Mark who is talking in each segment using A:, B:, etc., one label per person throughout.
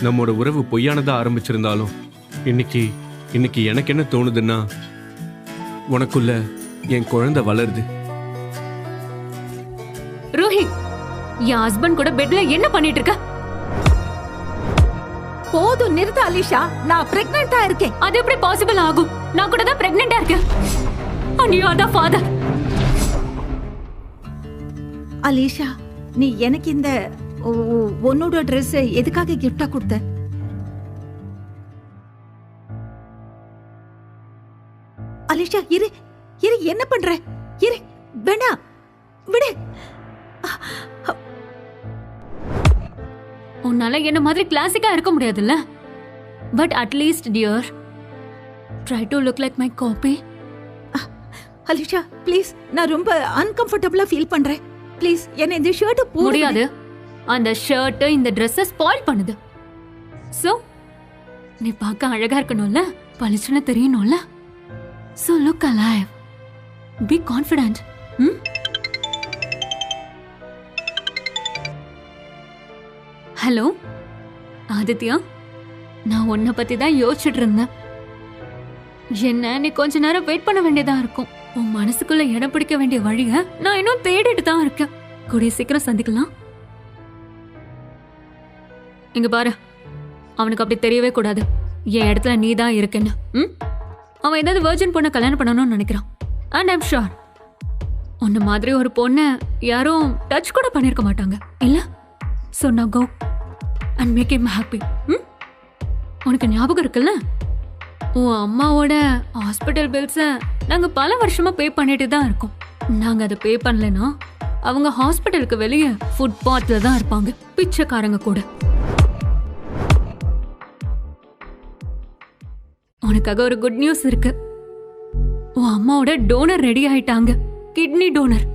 A: நம்மோட உறவு பொய்யானதா ஆரம்பிச்சிருந்தாலும் இன்னைக்கு இன்னைக்கு எனக்கு என்ன தோணுதுன்னா, உனக்குள்ள என் குழந்தை வளருது.
B: ரோஹித், என் ஹஸ்பண்ட் கூட பெட்ல என்ன பண்ணிட்டு இருக்க?
C: போதும் நிறுத்த அலிஷா, நான் பிரெக்னன்ட்டா இருக்கேன்.
B: அது எப்படி பாசிபிள் ஆகும்? நான் கூட தான் பிரெக்னன்ட்டா இருக்கேன். And you are the father.
C: Alisha, நீ எனக்கு இந்த உன்னோட ட்ரெஸ் எதுக்காக கிஃப்டா கொடுத்த? அலிஷா, இரு இரு, என்ன பண்ற? இரு, வேண்டாம், விடு.
B: உன்னால என்ன மாதிரி கிளாசிக்கா இருக்க முடியாதுல்ல? But at least dear, try to look like my copy.
C: Alisha please, நான் ரொம்ப அன்கம்ஃபர்டபிளா ஃபீல் பண்றேன். ப்ளீஸ் என்ன இந்த ஷர்ட் போட
B: முடியாது. அந்த ஷர்ட் இந்த Dress ஸ்பாயில் பண்ணுது. சோ நீ பார்க்க அழகா இருக்கணும்ல, பளிச்சுன்னு தெரியணும்ல. So look alive, be confident. Hello Aditya, நான் உன்னை பத்தி தான் யோசிச்சுட்டு இருந்தேன். என்ன நீ கொஞ்ச நேரம் வெயிட் பண்ண வேண்டியதா இருக்கும். உன் மனசுக்குள்ள இடம் பிடிக்க வேண்டிய வழிய நான் இன்னும் தேடிட்டு தான் இருக்கேன். கூடிய சீக்கிரம் சந்திக்கலாம். இங்க பாரு, அவனுக்கு அப்படி தெரியவே கூடாது என் இடத்துல நீ தான் இருக்கேன்னு. அவன் ஏதாவது வெர்ஜின் பொண்ணை கல்யாணம் பண்ணணும்னு நினைக்கிறான். அண்ட் ஐம் ஷூர் உன்ன மாதிரி ஒரு பொண்ணை யாரும் டச் கூட பண்ணிருக்க மாட்டாங்க இல்ல? So now go and make him happy. உனக்கு ஞாபகம் இருக்குல்ல, உன் அம்மாவோட ஹாஸ்பிட்டல் பில்ஸ நாங்க பல வருஷமா பே பண்ணிட்டு தான் இருக்கோம். நாங்க அதை பே பண்ணலனா அவங்க ஹாஸ்பிட்டலுக்கு வெளியே ஃபுட்பாத்ல தான் இருப்பாங்க, பிச்சைக்காரங்க கூட. உனக்காக ஒரு குட் நியூஸ் இருக்கு. உன் அம்மாவோட டோனர் ரெடி ஆயிட்டாங்க, கிட்னி டோனர்.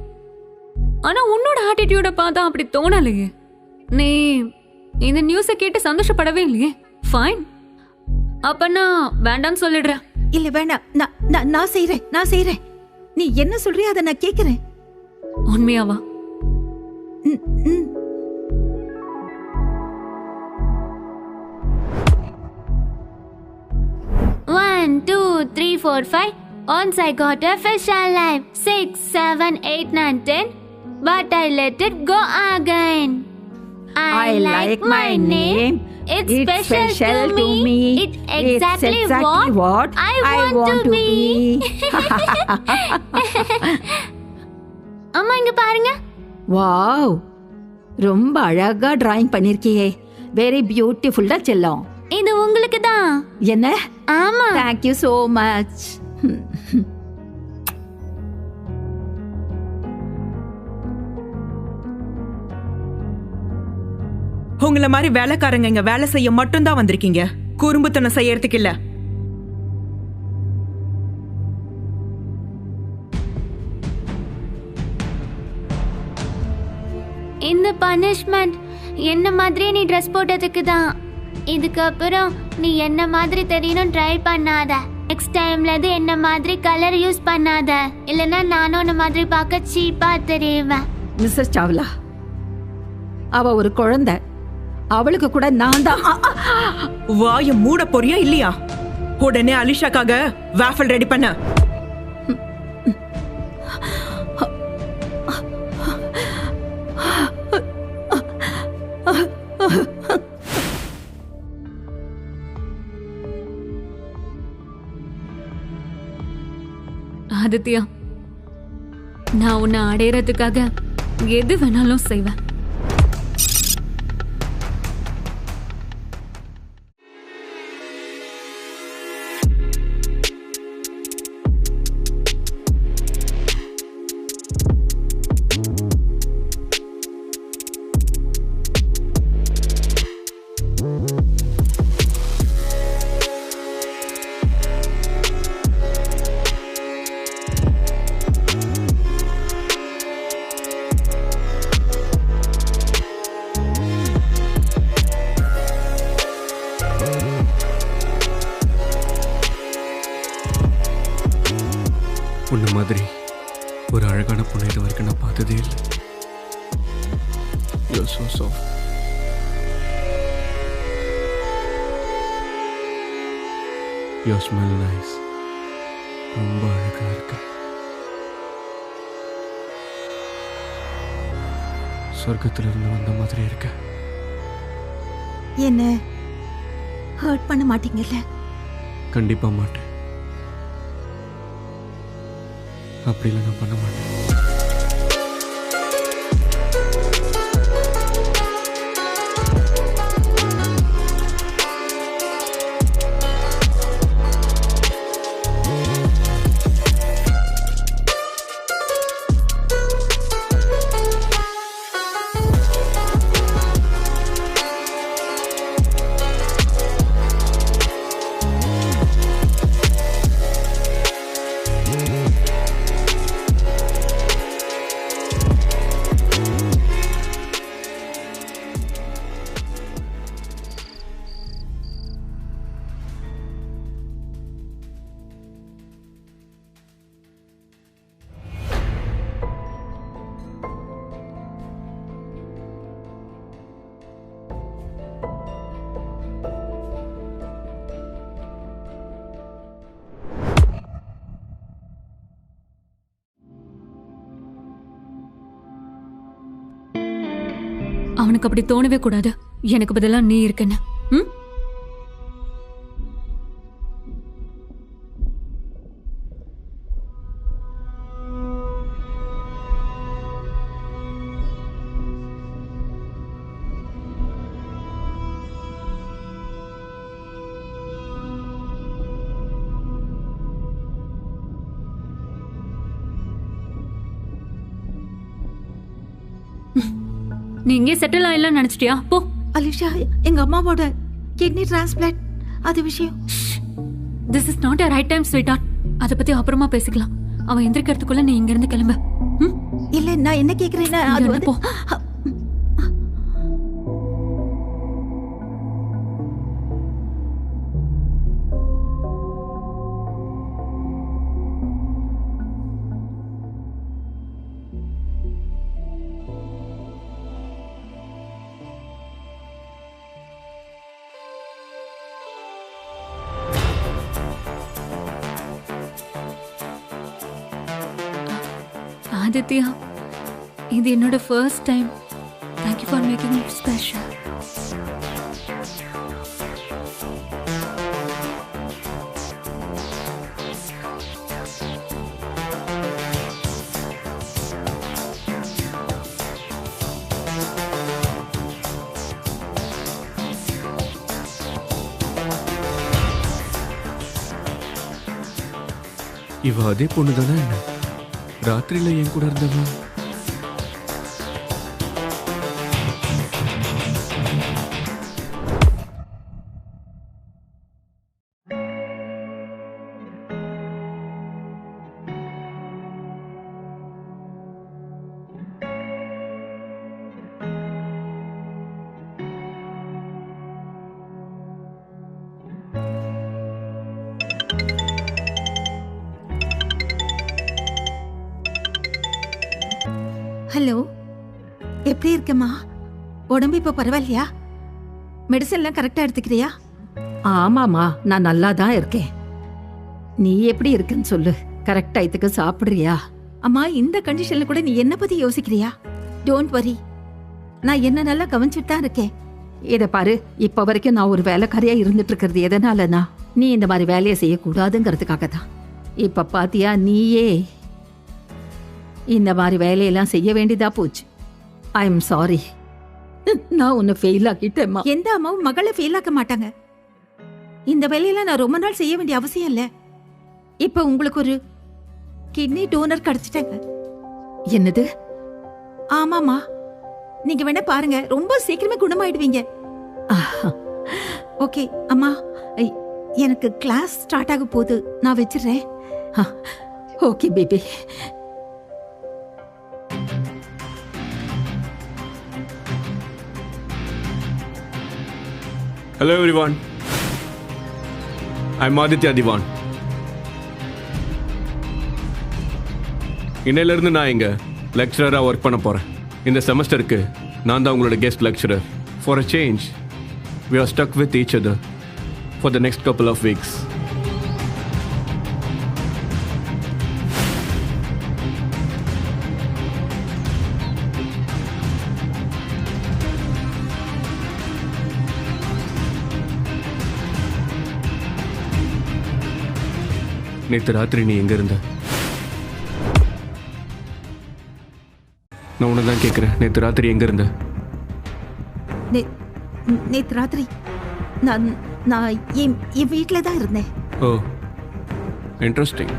B: ஆனா உன்னோட ஆட்டிடியூட பார்த்தா அப்படி தோணலையே. நீ இந்த நியூஸை கேட்டு சந்தோஷப்படவே இல்லையே. ஃபைன், அப்ப நான் வேண்டாம்னு சொல்லிடுறேன்.
C: இல்ல வேண்டாம், நான் செய்றேன். நீ என்ன சொல்றியா அதை நான் கேக்குறேன்.
B: உண்மையாவா? One, two, three, four, five. Once I got a fish alive. 6, 7, 8, 9, 10. But I let it go again.
C: I like my name.
B: It's special to me. It's exactly what I want to be. அம்மா இங்க பாருங்க.
C: Wow, ரொம்ப அழகா drawing பண்ணிருக்கியே. Very பியூட்டிஃபுல்லா செல்லம்.
B: இது உங்களுக்கு தான்.
C: என்ன?
B: ஆமா.
C: Thank you so much.
D: உங்கள மாதிரி வேலைக்காரங்க இங்க வேலை செய்ய மட்டும் தான் வந்திருக்கீங்க, குறும்புத்தனம் செய்யறதுக்கு இல்ல.
B: இந்த பனிஷ்மெண்ட் என்ன மாதிரி நீ ட்ரெஸ் போட்டதுக்கு தான். இதுக்கப்புறம் நீ என்ன மாதிரி தெரியணும் ட்ரை பண்ணாத. நெக்ஸ்ட் டைம்ல இது என்ன மாதிரி கலர் யூஸ் பண்ணாத, இல்லனா நானும் உன்ன மாதிரி பார்க்க சீப்பா தெரிவேன்.
C: மிஸ்ஸஸ் சாவ்லா, அவ ஒரு குழந்தை. அவளுக்கு கூட நான் தான்.
D: வாய மூட போறியா இல்லையா? உடனே அலிஷாக்காக வாஃபல் ரெடி பண்ண.
B: ஆதித்யா, நான் உன்னை அடையறதுக்காக எது வேணாலும் செய்வேன்.
A: உன்ன மாதிரி ஒரு அழகான பொண்ணு இது வரைக்கும் நான் பார்த்ததே இல்லை. You're so soft. You smell nice. ரொம்ப அழகா இருக்கு. சொர்க்கத்திலிருந்து வந்த மாதிரி இருக்க.
C: என்ன ஹர்ட் பண்ண மாட்டீங்கல்ல?
A: கண்டிப்பா மாட்டேன். அப்படிலாம் நான் பண்ண மாட்டேன்.
B: அவனுக்கு அப்படி தோணவே கூடாது எனக்கு பதிலா நீ இருக்கன்னு. ம்? நீ இங்கே செட்டில் ஆயிடலாம் நினைச்சிட்டியா? போ.
C: அலிஷா, எங்க அம்மாவோட கிட்னி டிரான்ஸ்பிளான்ட் அது விஷயம்.
B: This is not a right time sweetheart. அதை பத்தி அப்புறமா பேசிக்கலாம். அவன் எந்திரிக்கிறதுக்குள்ள நீ இங்க இருந்து கிளம்பு. ம்?
C: இல்ல, நான் என்ன கேக்குறேன்னா அது வந்து
B: போ. ஆதித்யா, இது என்னோட first time. Thank you for making it special.
A: இவ அதே பொண்ணு தானே என்ன ராத்திரியில என் கூட இருந்தவன்?
C: ஹலோ, எப்படி இருக்கம்மா? உடம்பு இப்ப பரவாயில்லையா? மெடிசன் எல்லாம் கரெக்டா எடுத்துக்கிறியா?
E: ஆமாமா, நான் நல்லா தான் இருக்கேன். நீ எப்படி இருக்குன்னு சொல்லு. கரெக்ட் டயத்துக்கு சாப்பிடுறியா?
C: அம்மா, இந்த கண்டிஷன்ல கூட நீ என்ன பத்தி யோசிக்கிறியா? டோன்ட் வரி, நான் என்ன நல்லா கவனிச்சுட்டு தான் இருக்கேன்.
E: இத பாரு, இப்ப வரைக்கும் நான் ஒரு வேலைக்காரியா இருந்துட்டு இருக்கிறது எதனாலனா நீ இந்த மாதிரி வேலையை செய்யக்கூடாதுங்கிறதுக்காக தான். இப்ப பாத்தியா, நீயே இந்த மாதிரி வேலையெல்லாம் செய்ய வேண்டியதா போச்சு. ஐ எம் சாரி, நான் உன்னை ஃபெயில் ஆக்கிட்டேம்மா.
C: எந்த அம்மாவும் மகளை ஃபெயில் ஆக்க மாட்டாங்க. இந்த வேலையெல்லாம் நான் ரொம்ப நாள் செய்ய வேண்டிய அவசியம் இல்ல. இப்ப உங்களுக்கு ஒரு கிட்னி டோனர் கிடைச்சிட்டாங்க.
E: என்னது?
C: ஆமாமா, நீங்க வேணா பாருங்க, ரொம்ப சீக்கிரமே குணமாயிடுவீங்க. ஓகே அம்மா, எனக்கு கிளாஸ் ஸ்டார்ட் ஆக போகுது, நான் வச்சிடுறேன்.
E: Okay baby.
A: Hello everyone. I'm Aditya Diwan. இன்னையிலிருந்து நான் இங்க லெக்சரரா ஒர்க் பண்ண போறேன். இந்த செமஸ்டருக்கு நான் தான் உங்களோட guest lecturer. For a change, we are stuck with each other for the next couple of weeks. நேற்று ராத்திரி நீ எங்க இருந்த? நான் உன்னை தான் கேட்குறேன், நேற்று ராத்திரி எங்க இருந்த?
C: நேத்து ராத்திரி நான் நான் என் வீட்டில் தான் இருந்தேன்.
A: ஓ, இன்ட்ரெஸ்டிங்.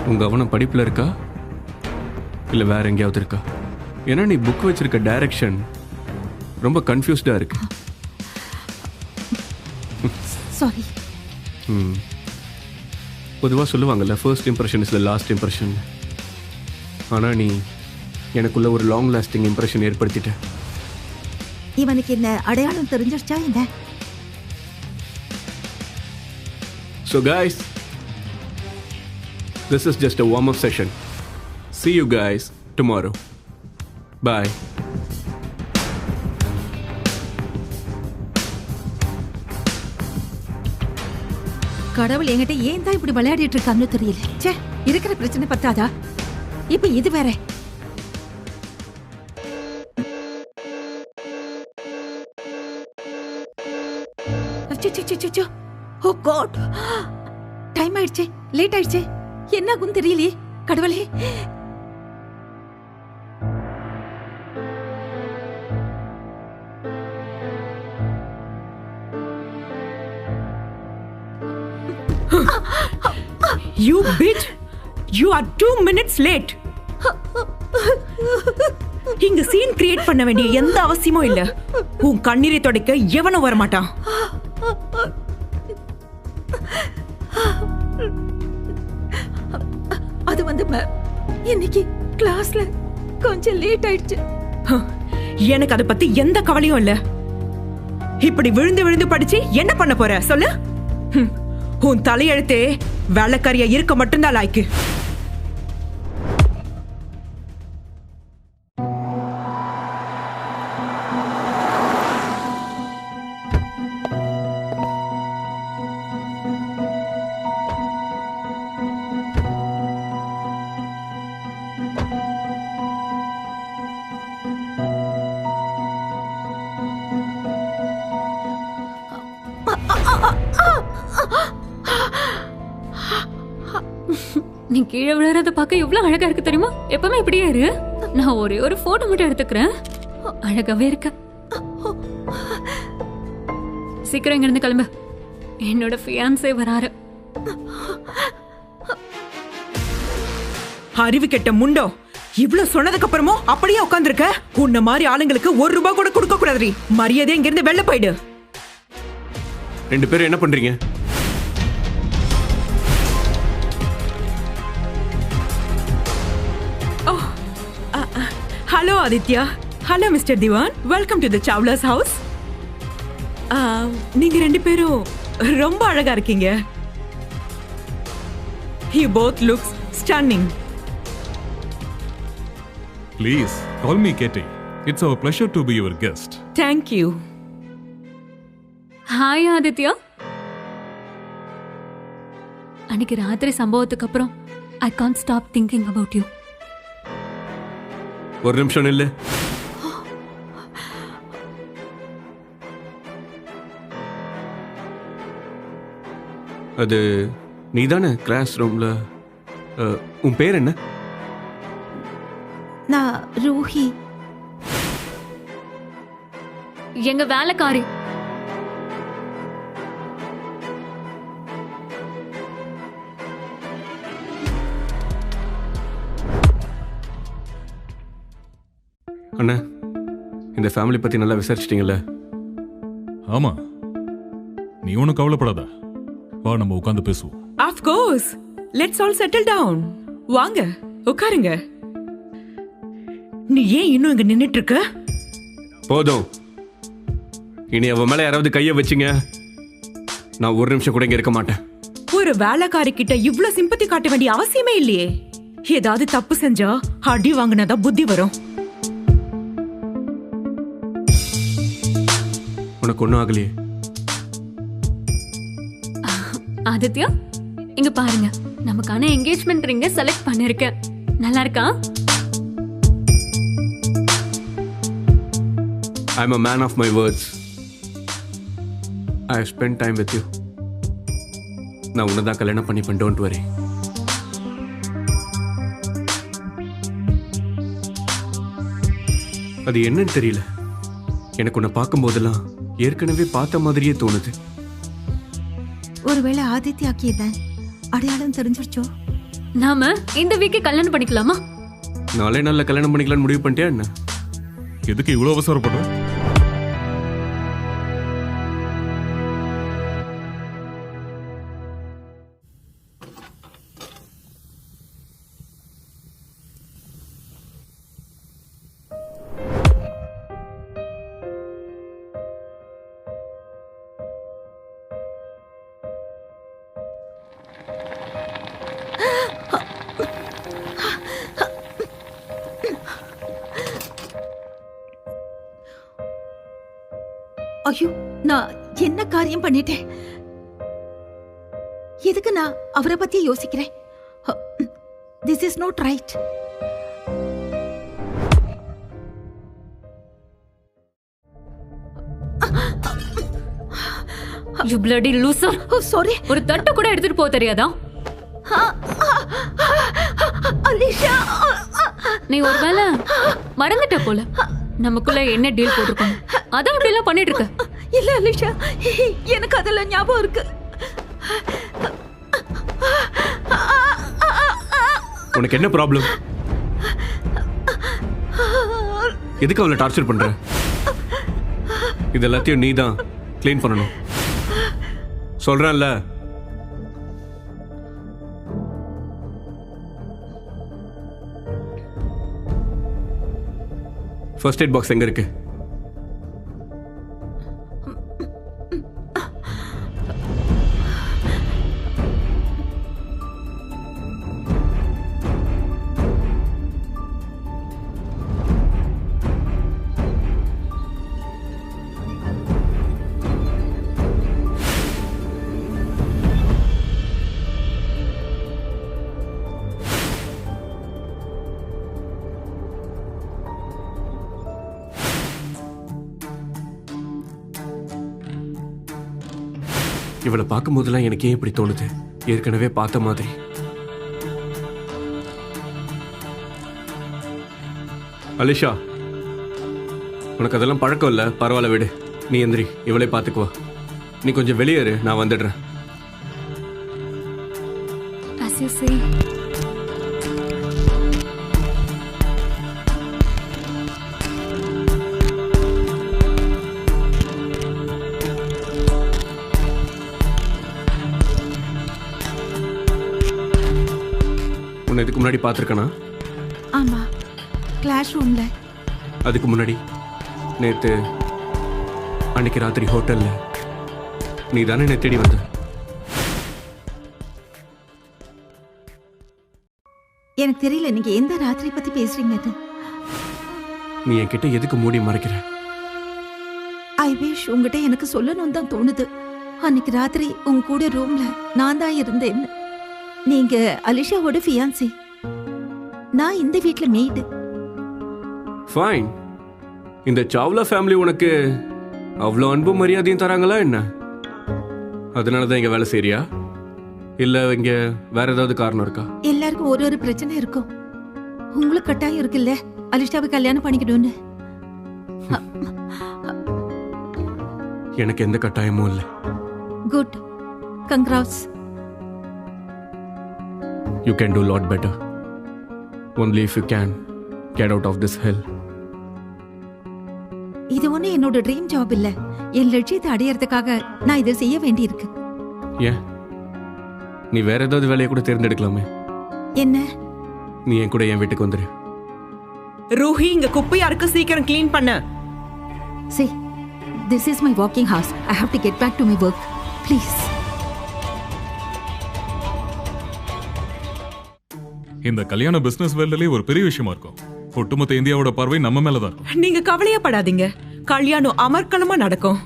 A: உங்க கவனம் படிப்பில் இருக்கா இல்லை வேற எங்கேயாவது இருக்கா? ஏன்னா நீ புக் வச்சிருக்க டைரக்ஷன் ரொம்ப கன்ஃபியூஸ்டாக இருக்கு.
C: சாரி.
A: பொதுவாக சொல்லுவாங்கல்ல, first impression is the last impression. ஆனால் நீ எனக்குள்ள ஒரு லாங் லாஸ்டிங் இம்ப்ரெஷன் ஏற்படுத்திட்ட.
C: இவனுக்கு என்ன அடையாளம் தெரிஞ்சிருச்சா என்ன?
A: So guys, this is just a warm-up session. See you guys tomorrow. Bye.
C: கடவுள் என்கிட்ட ஏன் தான் இப்படி விளையாடிட்டு இருக்கான்னு தெரியல. ச்சே, இருக்கிற பிரச்சனை பத்தாதா இப்ப இது வேற. ஓ காட், டைம் ஆயிடுச்சு, லேட் ஆயிடுச்சு. என்ன ஆகும் தெரியலையே. கடவுளே,
D: You bitch! You are 2 minutes late. இங்க சீன் கிரியேட் பண்ண வேண்டிய எந்த அவசியமும் இல்ல. உன் கண்ணீரை துடைக்க எவனும் வர மாட்டான்.
C: அது வந்து இன்னைக்கு கிளாஸ்ல கொஞ்சம் லேட் ஆயிடுச்சு.
D: எனக்கு அதை பத்தி எந்த கவலையும் இல்ல. இப்படி விழுந்து விழுந்து படிச்சு என்ன பண்ண போற சொல்லு? உன் தலையெழுத்தே வேலைக்காரியா இருக்க மட்டும்தான் லாய்க்கு.
B: நீ கீழே விழுறத பார்க்க எவ்வளவு அழகா இருக்கு தெரியுமா? எப்பவுமே இப்படியே இரு. நான் ஒரே ஒரு போட்டோ மட்டும் எடுத்துக்கிறேன். அழகாவே இருக்க. சீக்கிரம் இங்க இருந்து கிளம்பு. என்னோட ஃபியான்சே வராரு.
D: அறிவு கெட்ட முண்டோ, இவ்வளவு சொன்னதுக்கு அப்புறமும் அப்படியே உட்கார்ந்திருக்க? உன்ன மாதிரி ஆளுங்களுக்கு 1 ரூபாய் கூட கொடுக்க கூடாது. மரியாதை இங்க இருந்து வெளில போயிடு.
A: ரெண்டு பேரும் என்ன பண்றீங்க?
D: Hello Aditya. Hello mister Diwan. Welcome to the Chawlas house. நீங்க ரெண்டு பேரும் ரொம்ப அழகா இருக்கீங்க. You both looks stunning.
F: Please call me Katie. It's our pleasure to be your guest.
D: Thank you.
B: Hi Aditya. அன்னைக்கு ராத்திரி சம்பவத்துக்கு அப்புறம் I can't stop thinking about you.
A: ஒரு நிமிஷம் இல்ல. அது நீதானே கிளாஸ் ரூம்ல? உன் பேர் என்ன?
C: நான் ரூஹி.
B: எங்க வேலைக்காரி.
A: அண்ணா, இந்த ஃபேமிலி பத்தி நல்லா விசாரிச்சிட்டீங்கல்ல?
F: ஆமா, நீ ஒன்னும் கவலைப்படாத. வா, நம்ம உட்கார்ந்து பேசுவோம்.
D: Of course. Let's all settle down. வாங்க உட்காருங்க. நீ ஏன் இன்னும் இங்க நின்னுட்டு இருக்க?
A: போதும். இனி அவ மேல யாராவது கைய வச்சிங்க, நான் ஒரு நிமிஷம் கூட இங்க இருக்க மாட்டேன்.
D: ஒரு வேலைக்காரி கிட்ட இவ்ளோ சிம்பத்தி காட்ட வேண்டிய அவசியமே இல்லையே. ஏதாவது தப்பு செஞ்சா அடி வாங்கினதா புத்தி வரும்.
A: உனக்கு ஒன்றும் ஆகலையே?
B: ஆதித்யா, இங்க பாருங்க, நமக்கான என்கேஜ்மெண்ட் ரிங்க செலக்ட் பண்ணிருக்கேன். நல்லா இருக்கா?
A: I'm a man of my words. I have spent time with you. நான் உன்னை தான் கல்யாணம் பண்ணிப்பேன். Don't worry. அது என்னன்னு தெரியல. எனக்கு உன்னை பார்க்கும்போதெல்லாம் ஏற்கனவே பார்த்த மாதிரியே தோணுது.
C: ஒருவேளை ஆதித்யாக்கியதான் அடையாளம் தெரிஞ்சிருச்சோ?
B: நாம இந்த வீக்கே கல்யாணம் பண்ணிக்கலாமா?
A: நாளே நல்ல கல்யாணம் பண்ணிக்கலாம்னு முடிவு பண்ணிட்டியா என்ன?
F: எதுக்கு இவ்வளோ அவசரப்படுற?
C: ஐயோ, நான் என்ன காரியம் பண்ணிட்டேன்? எதுக்கு நான் அவரை பத்தி யோசிக்கிறேன்? This is not right.
B: You bloody loser.
C: Sorry.
B: ஒரு தட்டு கூட எடுத்துட்டு போக தெரியாதா?
C: அலிஷா,
B: நீ ஒருவேளை மறந்துட்ட போல. நமக்குள்ள என்ன டீல் போட்டிருக்கோம், அதான் அப்படி எல்லாம் பண்ணிட்டு இருக்க.
C: இல்ல அலிஷா, எனக்கு அதெல்லாம் ஞாபகம் இருக்கு.
A: உனக்கு என்ன ப்ராப்ளம்? எதுக்கு அவளை டார்ச்சர் பண்ற? இது எல்லாத்தையும் நீ தான் க்ளீன் பண்ணணும். சொல்றேன்ல. ஃபர்ஸ்ட் எய்ட் பாக்ஸ் எங்க இருக்கு? இவளை பார்க்கும்போதெல்லாம் எனக்கு ஏன் இப்படி தோணுது? ஏற்கனவே பார்த்த மாதிரி. அலிஷா, உனக்கு அதெல்லாம் பழக்கம் இல்லை. பரவாயில்ல விடு. நீ எந்திரி, இவளே பார்த்துக்குவா. நீ கொஞ்சம் வெளியேறு, நான் வந்துடுறேன்.
B: As you say.
A: உன்னை இதுக்கு முன்னாடி பார்த்துருக்கனா?
C: ஆமா, கிளாஸ் ரூம்ல.
A: அதுக்கு முன்னாடி நேத்து அன்னைக்கு ராத்திரி ஹோட்டல்ல நீ தானே என்னை தேடி வந்த?
C: எனக்கு தெரியல நீங்க எந்த ராத்திரி பத்தி பேசுறீங்கன்னு.
A: நீ என்கிட்ட எதுக்கு மூடி மறைக்கிற?
C: ஐ விஷ் உங்ககிட்ட எனக்கு சொல்லணும் தான் தோணுது. அன்னைக்கு ராத்திரி உங்க கூட ரூம்ல நான் தான் இருந்தேன். நீங்க அலிஷாவோட ஃபியான்சி, நான் இந்த வீட்ல மெய்டு.
A: ஃபைன். இந்த சாவ்லா ஃபேமிலி உனக்கு அவ்வளோ அன்பு மரியாதையும் தராங்களா என்ன? அதனால தான் இங்க வேலை செய்றியா? இல்ல இங்க வேற ஏதாவது காரணம் இருக்கா?
C: எல்லாருக்கும் ஒரு ஒரு பிரச்சனை இருக்கும். உங்களுக்கு கட்டாயம் இருக்குல்ல அலிஷாவை கல்யாணம் பண்ணிக்கணும்னு.
A: எனக்கு எந்த கட்டாயமும் இல்லை.
C: Good, congrats.
A: You can do a lot better. Only if you can get out of this hell.
C: இது ஒண்ணு என்னோட ட்ரீம் ஜாப் இல்ல. என் லட்சியத்தை அடையறதுக்காக நான் இதை செய்ய வேண்டியிருக்கு.
A: ஏன்? நீ வேற ஏதாவது வேலையை கூட தேர்ந்தெடுக்கலாமே.
C: என்ன?
A: நீ என் கூட என் வீட்டுக்கு வந்துரு.
D: ரூஹி, இங்க குப்பையா இருக்கு, சீக்கிரம் க்ளீன் பண்ண.
C: See, this is my working house. I have to get back to my work. Please.
F: இந்த கல்யாண பிசினஸ் வேலையிலே ஒரு பெரிய விஷயமா இருக்கும். ஒட்டுமொத்த இந்தியாவோட பார்வை நம்ம மேலதான் இருக்கும்.
D: நீங்க கவலையே படாதீங்க, கல்யாணம் அமர்க்களமா நடக்கும்.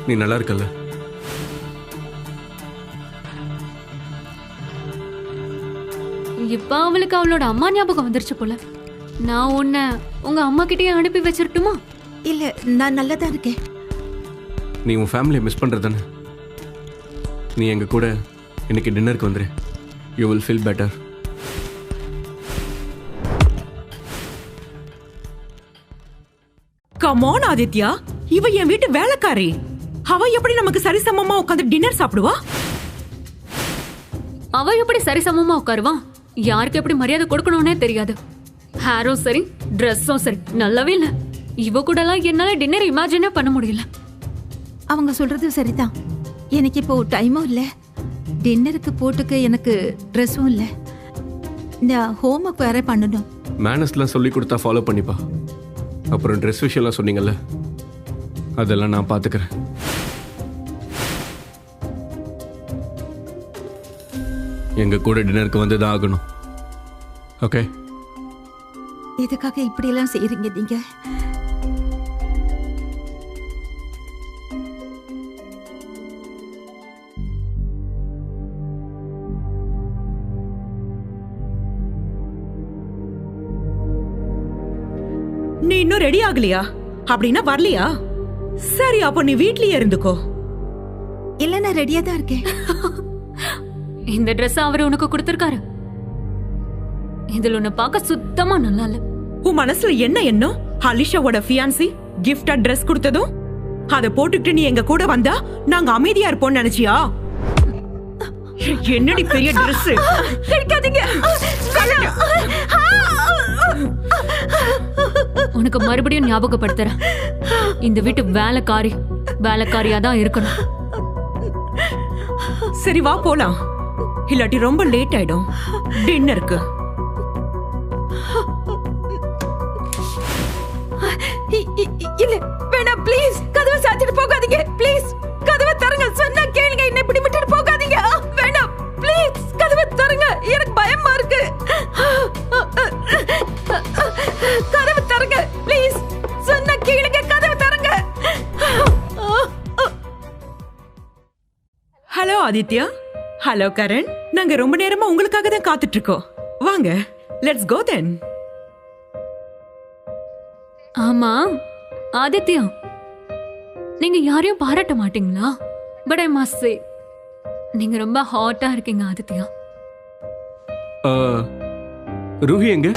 A: நீ நல்லா இருக்கல்ல?
B: இப்ப அவளுக்கு அவளோட அம்மா ஞாபகம் வந்துருச்சு போல. நான் உன்னை உங்க அம்மா கிட்டயே அனுப்பி வச்சிரட்டுமா?
C: இல்ல, நான் நல்லதா இருக்கேன்.
A: நீ உன் ஃபேமிலியை மிஸ் பண்றதானே? நீ எங்க கூட இன்னைக்கு டின்னருக்கு வந்துரு. You will feel better.
D: Come on Aditya, இவ என் வீட்டு வேலைக்காரி. அவ எப்படி நமக்கு சரிசமமா உட்கார்ந்து டின்னர் சாப்பிடுவா?
B: அவ எப்படி சரிசமமா உட்காருவா? யாருக்கு எப்படி மரியாதை கொடுக்கணும்னே தெரியாது. ஹேரும் சரி, ட்ரெஸ்ஸும் சரி, நல்லாவே இல்ல. இவ கூட எல்லாம் என்னால டின்னர் இமேஜினே பண்ண முடியல.
C: அவங்க சொல்றது சரிதான். எனக்கு இப்போ டைமும் இல்லை, டின்னருக்கு போட்டுக்க எனக்கு ட்ரெஸ்ஸும் இல்லை. இந்த ஹோம் ஒர்க் வேற பண்ணணும்.
A: மேனஸ்லாம் சொல்லி கொடுத்தா ஃபாலோ பண்ணிப்பா. அப்புறம் ட்ரெஸ் விஷயம்லாம் சொன்னீங்கல்ல, அதெல்லாம் நான் பார்த்துக்கிறேன். எங்க கூட டின்னருக்கு வந்து தான் ஆகணும். ஓகே?
C: எதுக்காக இப்படி எல்லாம் செய்யறீங்க நீங்க?
D: நீ இன்னும் ரெடி ஆகலையா? அப்படின்னா வரலையா? சரி, அப்போ நீ வீட்லயே இருந்துக்கோ.
C: இல்ல, நான் ரெடியா தான் இருக்கேன்.
B: இந்த ட்ரெஸ் அவரு உனக்கு கொடுத்திருக்காரு. இதுல உன்னை பார்க்க சுத்தமா நல்லா இல்ல.
D: உன் மனசுல என்ன எண்ணம்? அலிஷாவோட ஃபியான்சி கிஃப்டா ட்ரெஸ் கொடுத்ததும் அதை போட்டுக்கிட்டு நீ எங்க கூட வந்தா நாங்க அமைதியா இருப்போம்னு நினைச்சியா? என்னடி பெரிய ட்ரெஸ்!
B: உனக்கு மறுபடியும் ஞாபகப்படுத்துறேன், இந்த வீட்டு வேலைக்காரியா தான் இருக்கணும்.
D: சரி வா போலாம், இல்லாட்டி ரொம்ப லேட் ஆயிடும் டின்னருக்கு.
C: இல்ல வேணாம், ப்ளீஸ் கதவை சாத்திட்டு போகாதீங்க. ப்ளீஸ் கதவை தரங்க, சொன்னா கேளுங்க. என்ன இப்படி விட்டுட்டு போகாதீங்க. வேணாம், ப்ளீஸ் கதவை தரங்க, எனக்கு பயமா இருக்கு. கதவை தரங்க ப்ளீஸ், சொன்னா கேளுங்க. கதவை தரங்க.
D: ஹலோ ஆதித்யா. ஹலோ கரண். நாங்க ரொம்ப நேரமா உங்களுக்காக தான் காத்துட்டு இருக்கோம். வாங்க, லெட்ஸ் கோ தென்.
B: ஆமா ஆதித்யா, நீங்க யாரையும் பாராட்ட மாட்டீங்களா? பட் ஐ மஸ்ட் சே, நீங்க ரொம்ப ஹாட்டா இருக்கீங்க ஆதித்யா.
A: ரூஹி எங்க?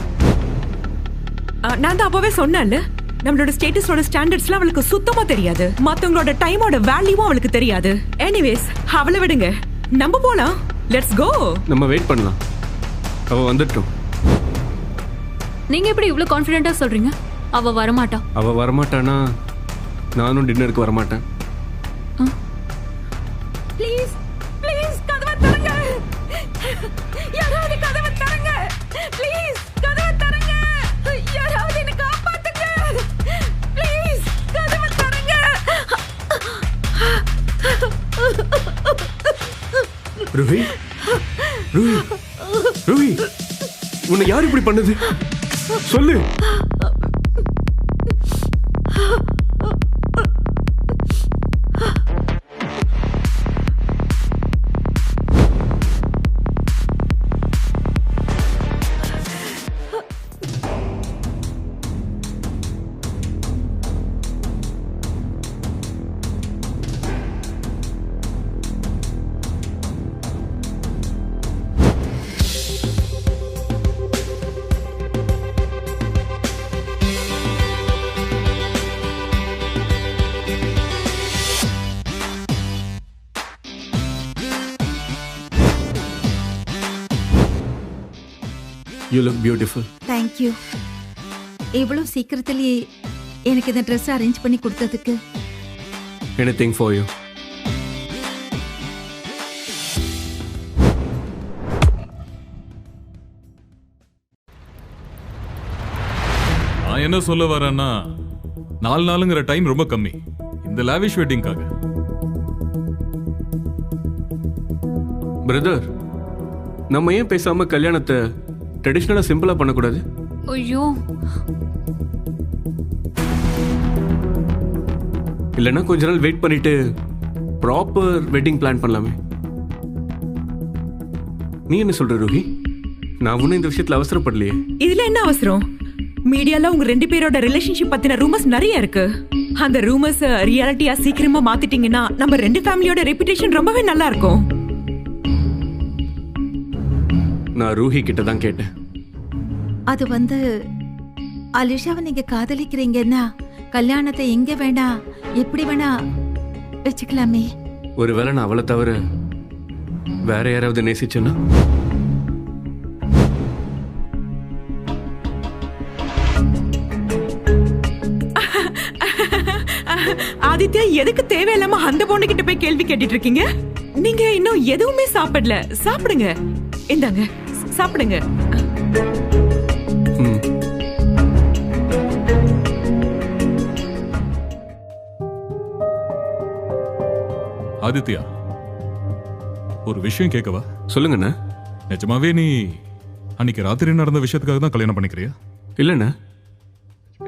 D: நான் தான் அப்பவே சொன்னேன்ல, நம்மளோட ஸ்டேட்டஸோட ஸ்டாண்டர்ட்ஸ்லாம் அவளுக்கு சுத்தமா தெரியாது. மத்தவங்களோட டைமோட வேல்யூவும் அவளுக்கு தெரியாது. எனிவேஸ், அவளை விடுங்க, நம்ம போலாம். Let's go.
A: நம்ம வெயிட் பண்ணலாம், அவ வந்துட்டோம்.
B: நீங்க எப்படி இவ்ளோ கான்ஃபிடென்ட்டா சொல்றீங்க? அவ வரமாட்டா.
A: அவ வரமாட்டானா நானும் டின்னருக்கு வரமாட்டேன்.
C: ப்ளீஸ் ப்ளீஸ் கதவை தரங்க. யாராவது கதவை தரங்க. ப்ளீஸ் கதவை தரங்க. யாராவது என்ன காப்பாத்துங்க. ப்ளீஸ் கதவை தரங்க.
A: ரூஹி, ரூஹி, ரூஹி, உன்னை யார் இப்படி பண்ணது? சொல்லு. You look beautiful.
C: Thank you. இவ்வளவு சீக்கிரத்திலேயே எனக்கு இந்த ட்ரெஸ் அரேஞ்ச் பண்ணி கொடுத்ததுக்கு.
A: Anything for you.
F: நான் என்ன சொல்ல வரேன்னா, 4 நாளுங்கிற டைம் ரொம்ப கம்மி இந்த லாவிஷ் வெட்டிங்காக.
A: பிரதர், நம்ம ஏன் பேசாம கல்யாணத்தை ட்ரெடிஷனலா சிம்பிளா பண்ணக்கூடாது?
B: ஐயோ,
A: இல்லைன்னா கொஞ்ச நாள் வெயிட் பண்ணிட்டு ப்ராப்பர் வெட்டிங் பிளான் பண்ணலாமே. நீ என்ன சொல்ற ரூஹி? நான் ஒன்னும் இந்த விஷயத்துல அவசரப்படலையே.
D: இதுல என்ன அவசரம்? மீடியால உங்க 2 பேரோட ரிலேஷன்ஷிப் பத்தின ரூமர்ஸ் நிறைய இருக்கு. அந்த ரூமர்ஸ் ரியாலிட்டியா சீக்கிரமா மாத்திட்டீங்கன்னா நம்ம 2 ஃபேமிலியோட ரெputation ரொம்பவே நல்லா இருக்கும்.
A: நான் ரூஹி கிட்ட தான் கேட்டேன்.
C: அது வந்து அலிஷாவை நீங்க காதலிக்கிறீங்கன்னா கல்யாணத்தை எங்க வேணா எப்படி வேணா வச்சுக்கலாமே.
A: ஒருவேளை நான் அவளை தவிர வேற யாராவது நேசிச்சேன்னா?
D: ஆதித்யா, எதுக்கு தேவையில்லாம அந்த பொண்ணு கிட்ட போய் கேள்வி கேட்டுட்டு இருக்கீங்க? நீங்க இன்னும் எதுவுமே சாப்பிடல. சாப்பிடுங்க. இந்தாங்க, சாப்பிடுங்க.
A: ம்.
F: ஆதித்யா, ஒரு விஷயம் கேட்கவா?
A: சொல்லுங்கண்ணா.
F: நிஜமாவே நீ அன்னைக்கு ராத்திரி நடந்த விஷயத்துக்காக தான் கல்யாணம் பண்ணிக்கிறியா?
A: இல்லைண்ணா,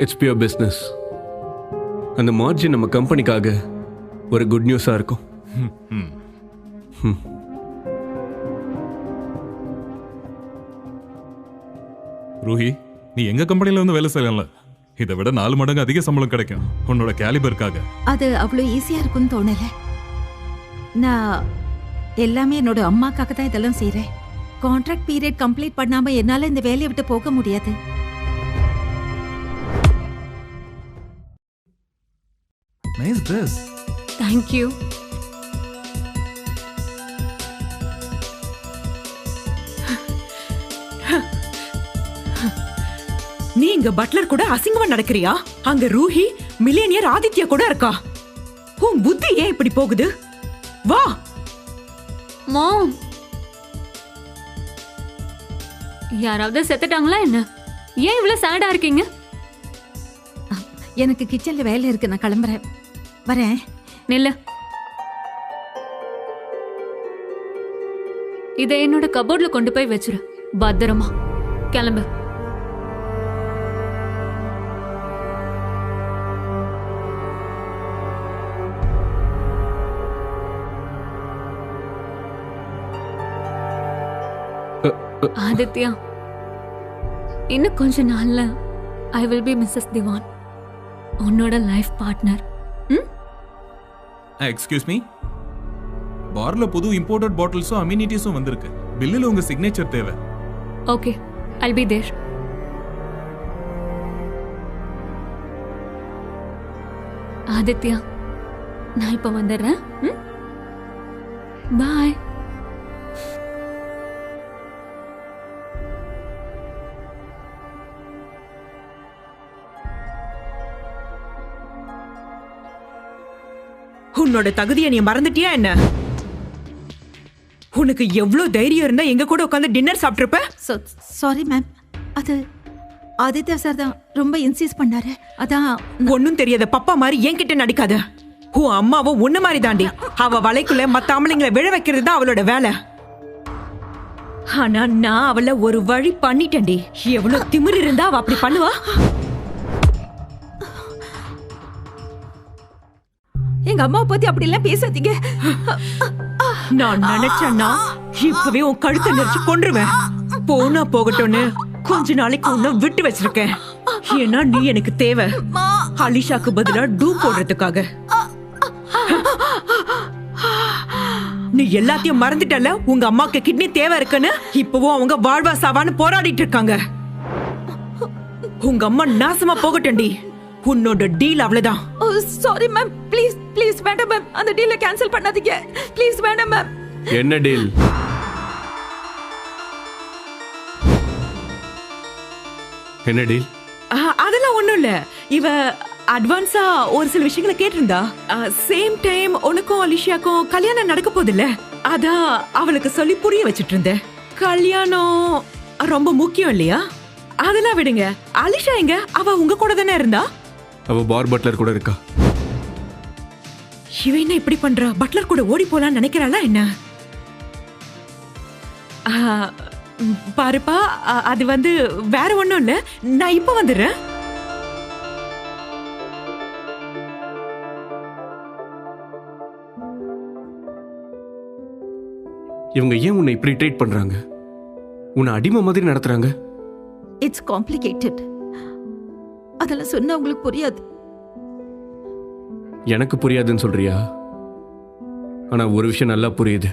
A: இட்ஸ் பியூர் பிஸ்னஸ். அந்த மார்ஜின் நம்ம கம்பெனிக்காக ஒரு குட் நியூஸாக இருக்கும்.
F: ரூஹி, நீ எங்க கம்பெனில வந்து வேலை செய்யல, இதை விட 4 மடங்கு அதிக சம்பளம் கிடைக்கும் உன்னோட கேலிபருக்காக.
C: அது அவ்வளோ ஈஸியா இருக்கும்னு தோணல. நான் எல்லாமே என்னோட அம்மாக்காக தான் இதெல்லாம் செய்றேன். கான்ட்ராக்ட் பீரியட் கம்ப்ளீட் பண்ணாம என்னால இந்த வேலையை விட்டு போக முடியாது.
G: Nice dress.
B: தேங்க்யூ.
D: நீ இங்க பட்லர் கூட அசிங்கமா நடக்கிறியா? அங்க ரூஹி மில்லியனியர் ஆதித்யா கூட இருக்கா. உன் புத்தி ஏன் இப்படி போகுது? வா.
B: மாம், யாராவது செத்துட்டாங்களா என்ன? ஏன் இவ்வளவு சேடா இருக்கீங்க?
C: எனக்கு கிச்சன்ல வேலை இருக்கு, நான் கிளம்புறேன். வரேன்.
B: நில்லு. இதை என்னோட கபோர்ட்ல கொண்டு போய் வச்சிரு, பத்திரமா. கிளம்பு. ஆதித்யா, இன்னும் கொஞ்ச நாள்ல ஐ வில் பி மிஸ்ஸஸ் திவான், உன்னோட லைஃப் பார்ட்னர்.
G: எக்ஸ்கியூஸ் மீ, பார்ல புது இம்போர்ட்டட் பாட்டில்ஸும் அம்யூனிட்டிஸும் வந்திருக்கு. பில்லில் உங்க சிக்னேச்சர் தேவை.
B: Okay, I'll be there. Aditya, நான் இப்ப வந்துடுறேன். பாய்.
D: உன்னோட தகுதியை நீ மறந்துட்டியா என்ன? உனக்கு எவ்வளவு தைரியம் இருந்தா எங்க கூட உட்காந்து டின்னர் சாப்பிட்டிருப்ப?
C: சாரி மேம், அது ஆதித்யா சார் தான் ரொம்ப இன்சிஸ்ட் பண்ணாரு. அதான்
D: ஒன்னும் தெரியாத பப்பா மாதிரி என்கிட்ட நடிக்காத. உன் அம்மாவும் உன்ன மாதிரி தாண்டி. அவ வலைக்குள்ள மத்த ஆம்பளைங்களை விழ வைக்கிறது தான் அவளோட வேலை. ஆனா நான் அவளை ஒரு வழி பண்ணிட்டேன்டி. எவ்வளவு திமிரு இருந்தா அவ அப்படி பண்ணுவா?
C: எங்க அம்மாவை பத்தி அப்படி எல்லாம் பேசாதீங்க.
D: நான் நினைச்சேன்னா இப்பவே உன் கழுத்தை நெரிச்சு கொன்றுவேன். போனா போகட்டும்னு கொஞ்ச நாளைக்கு உன்னை விட்டு வச்சிருக்கேன். ஏன்னா நீ எனக்கு தேவை, அலிஷாக்கு பதிலா டூ போடுறதுக்காக. நீ எல்லாத்தையும் மறந்துட்டல. உங்க அம்மாக்கு கிட்னி தேவை இருக்குன்னு இப்பவும் அவங்க வாழ்வா சாவான்னு போராடிட்டு இருக்காங்க. உங்க அம்மா நாசமா போகட்டும்டி. உன்னோட டீல் அவ்வளவுதான்.
C: சாரி மேம், ப்ளீஸ் ப்ளீஸ் வேண்டாம் மேம், அந்த டீலை கேன்சல் பண்ணாதீங்க ப்ளீஸ். வேண்டாம் மேம்.
A: என்ன டீல்? என்ன டீல்?
D: அதெல்லாம் ஒண்ணும் இல்ல. இவ அட்வான்ஸா ஒரு சில விஷயங்களை கேட்டிருந்தா. சேம் டைம் உனக்கும் அலிஷியாக்கும் கல்யாணம் நடக்க போதில்ல, அதான் அவளுக்கு சொல்லி புரிய வச்சிட்டு இருந்தேன். கல்யாணம் ரொம்ப முக்கியம் இல்லையா? அதெல்லாம் விடுங்க. அலிஷா எங்க? அவ உங்க கூட தானே இருந்தா.
A: அவ பார் பட்லர் கூட இருக்கா.
D: இவ என்ன இப்படி பண்றா? பட்லர் கூட ஓடி போலான்னு நினைக்கிறாளா என்ன? பாருப்பா, அது வந்து வேற ஒண்ணும் இல்ல. நான் இப்ப வந்துடுறேன்.
A: இவங்க ஏன் உன்னை இப்படி ட்ரீட் பண்றாங்க? உன்னை அடிமை மாதிரி நடத்துறாங்க.
C: It's complicated. அதெல்லாம் சொன்னா உங்களுக்கு புரியாது.
A: எனக்கு புரியாதுன்னு சொல்றியா? ஆனா ஒரு விஷயம் நல்லா புரியுது.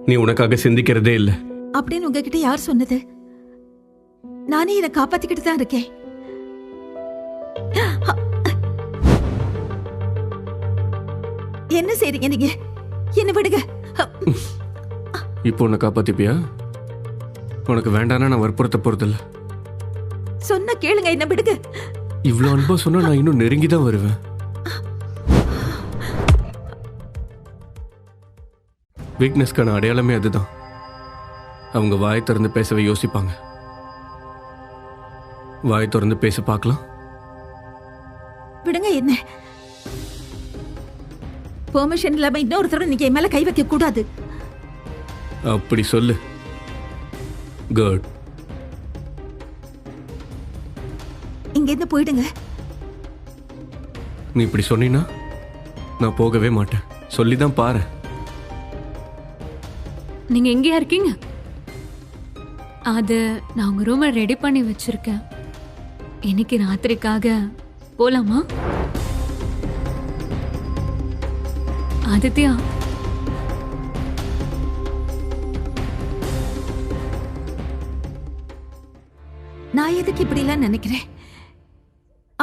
A: நீ உனக்காக சிந்திக்கிறதே இல்லை.
C: அப்படின்னு உங்ககிட்ட யார் சொன்னது? நானே என்னை காப்பாத்திக்கிட்டு தான் இருக்கேன். என்ன செய்றீங்க நீங்க? என்ன விடுங்க.
A: இப்போ உன்னை காப்பாத்திப்பியா? உனக்கு வேண்டானா நான் வற்புறுத்த போறதில்ல.
C: சொன்ன கேளுங்க, என்ன விடுங்க.
A: இவ்வளவு அன்பா சொன்னா நான் இன்னும் நெருங்கி தான் வருவேன். வீக்னஸ்க்கான அடையாளமே அதுதான். அவங்க வாய் திறந்து பேசவே யோசிப்பாங்க. வாய் திறந்து பேச பார்க்கலாம்.
C: விடுங்க என்ன. பெர்மிஷன் இல்லாம இன்னொருத்தர நீங்க என் மேல கை வைக்க கூடாது.
A: அப்படி சொல்லு. குட்.
C: இங்க இருந்து போயிடுங்க.
A: நீ இப்படி சொன்னீன்னா நான் போகவே மாட்டேன். சொல்லிதான் பாரு.
B: நீங்க எங்கேயா இருக்கீங்க? அது நான் உங்க ரூமை ரெடி பண்ணி வச்சிருக்கேன். இன்னைக்கு ராத்திரிக்காக போலாமா? ஆதித்யா,
C: நான் எதுக்கு இப்படி எல்லாம் நினைக்கிறேன்?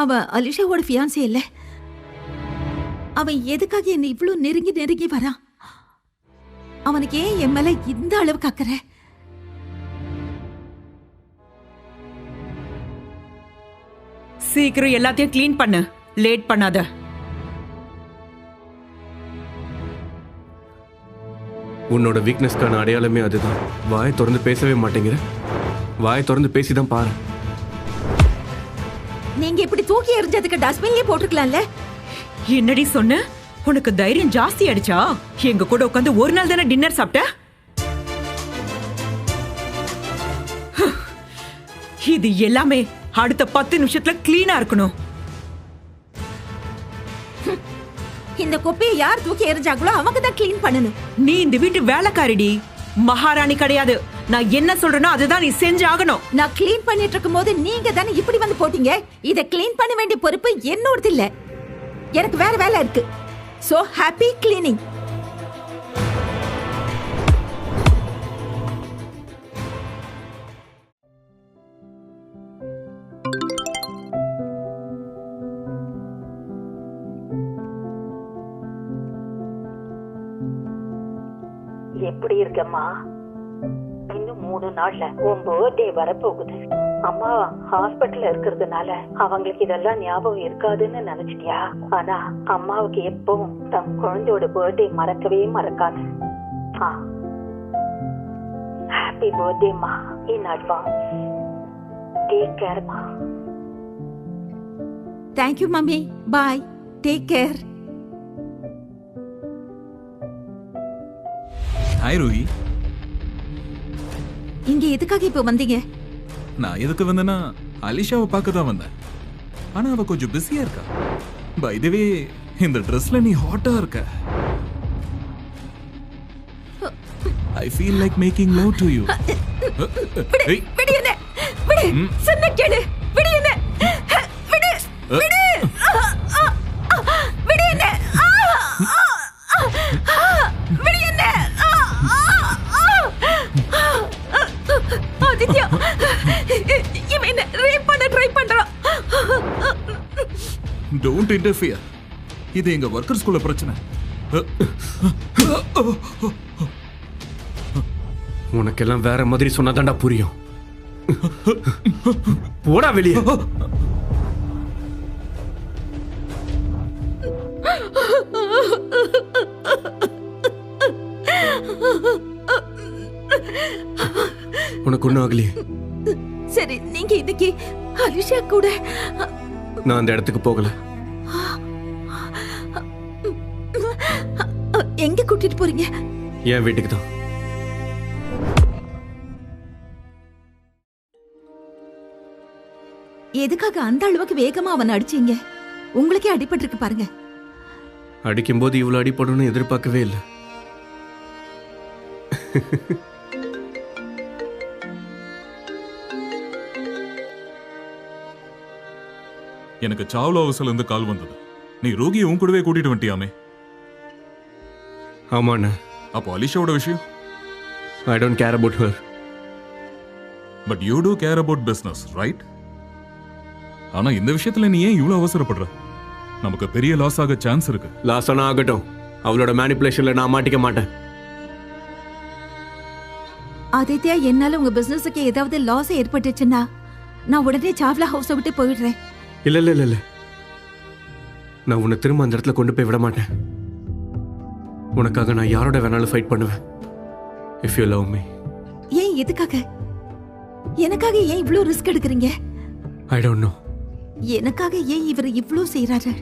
C: அவ அலிஷாவோட ஃபியான்சி இல்ல. அவன் எதுக்காக என்ன இவ்வளவு நெருங்கி நெருங்கி வரான்? அவனுக்கு ஏன் என் மேல இந்த அளவுக்கு அக்கறை?
D: சீக்கிரம் எல்லாத்தையும் க்ளீன் பண்ணு, லேட் பண்ணாத.
A: உன்னோட வீக்னஸ்க்கான அடையாளமே அதுதான். வாயை திறந்து பேசவே மாட்டேங்கிற. வாயை திறந்து பேசிதான் பாரு.
C: நீங்க இப்படி தூக்கி எறிஞ்சதுக்கு டஸ்ட்பின்லயே போட்டுக்கலாம்ல.
D: என்னடி சொன்ன? உனக்கு தைரியம் ஜாஸ்தி அடிச்சா? எங்க கூட உட்காந்து ஒரு நாள் தானே டின்னர் சாப்பிட்ட? இது எல்லாமே அடுத்த 10 நிமிஷத்துல கிளீனா இருக்கணும்.
C: இந்த குப்பையை யார் தூக்கி எறிஞ்சாங்களோ அவங்க தான் கிளீன் பண்ணணும்.
D: நீ இந்த வீட்டு வேலைக்காரிடி, மகாராணி கிடையாது. நான் என்ன சொல்றேனோ அதுதான் நீ செஞ்சு ஆகணும்.
C: நான் கிளீன் பண்ணிட்டு இருக்கும்போது நீங்க தானே இப்படி வந்து போட்டீங்க. இத கிளீன் பண்ண வேண்டிய பொறுப்பு என்னோடது இல்ல. எனக்கு வேற வேலை இருக்கு. So happy cleaning.
H: எப்படி இருக்கம்மா? இன்னும் 3 நாள்ல உன் பர்த்டே வரப்போகுது. அம்மா ஹாஸ்பிட்டல்ல இருக்கிறதுனால அவங்களுக்கு இதெல்லாம் ஞாபகம் இருக்காதுன்னு நினைச்சிட்டியா? ஆனா அம்மாவுக்கு எப்பவும் தம் குழந்தையோட பர்த்டே மறக்கவே மறக்காது. ஹாப்பி பர்த்டேமா இன் அட்வான்ஸ். டேக் கேர்மா.
C: Thank you mummy. Bye. Take care.
G: Hi Rohi.
C: இங்க எதுக்காக இப்ப வந்தீங்க?
G: நான் எதுக்கு வந்தேன்னா அலிஷாவை பார்க்க தான் வந்தேன். ஆனா அவ கொஞ்சம் பிஸியா இருக்கா. பை தி வே, இந்த ட்ரெஸ்ல நீ ஹாட்டா இருக்க. I feel like making love to you.
C: விடு என்ன. விடு. சொன்ன கேளு. விடு என்ன. விடு. விடு. விடு என்ன. விடு என்ன. ஆதித்யா, இவன் என்ன ரேப் பண்ண ட்ரை பண்றான்.
G: Don't interfere. இது எங்க ஒர்க்கர்ஸ் குள்ள பிரச்சனை.
A: உனக்கெல்லாம் வேற மாதிரி சொன்னாதான்டா புரியும். போடா வெளியே. உனக்கு ஒண்ணும் ஆகலையே?
C: சரி, நீங்க இன்னைக்கு அலிஷா கூட.
A: நான் அந்த இடத்துக்கு போகல.
C: எங்க கூட்டிட்டு போறீங்க?
A: என் வீட்டுக்கு தான்.
C: எதுக்காக அந்த அளவுக்கு வேகமா அவன் அடிச்சீங்க? உங்களுக்கே அடிபட்டிருக்கு பாருங்க.
A: அடிக்கும்போது இவ்வளவு அடிபடணும்னு எதிர்பார்க்கவே இல்லை.
G: எனக்கு சாவ்லா ஹவுஸ்ல இருந்து கால் வந்தது. நீ ரோகியை உன் கூடவே கூட்டிட்டு வந்துட்டியாமே?
A: ஆமாண்ண.
G: அப்போ அலிஷாவோட விஷயம்?
A: I don't care about her.
F: But you do care about business, right? ஆனா இந்த விஷயத்துல நீ ஏன் இவ்வளவு அவசரப்படுற? நமக்கு பெரிய லாஸ் ஆக சான்ஸ் இருக்கு.
A: லாஸ் ஆனா ஆகட்டும், அவளோட மேனிபுலேஷன்ல நான் மாட்டிக்க மாட்டேன்.
C: ஆதித்யா, என்னால உங்க பிசினஸுக்கு ஏதாவது லாஸ் ஏற்பட்டுச்சுன்னா நான் உடனே சாவ்லா ஹவுஸை விட்டு போயிடுறேன்.
A: இல்ல இல்ல இல்ல இல்ல, நான் உன்னை திரும்ப அந்த இடத்துல கொண்டு போய் விட மாட்டேன். உனக்காக நான் யாரோட வேணாலும் ஃபைட் பண்ணுவேன். If you love me.
C: ஏன் எதுக்காக? எனக்காக ஏன் இவ்ளோ ரிஸ்க் எடுக்கிறீங்க?
A: I don't know.
C: எனக்காக ஏன் இவர் இவ்ளோ செய்யறாரு?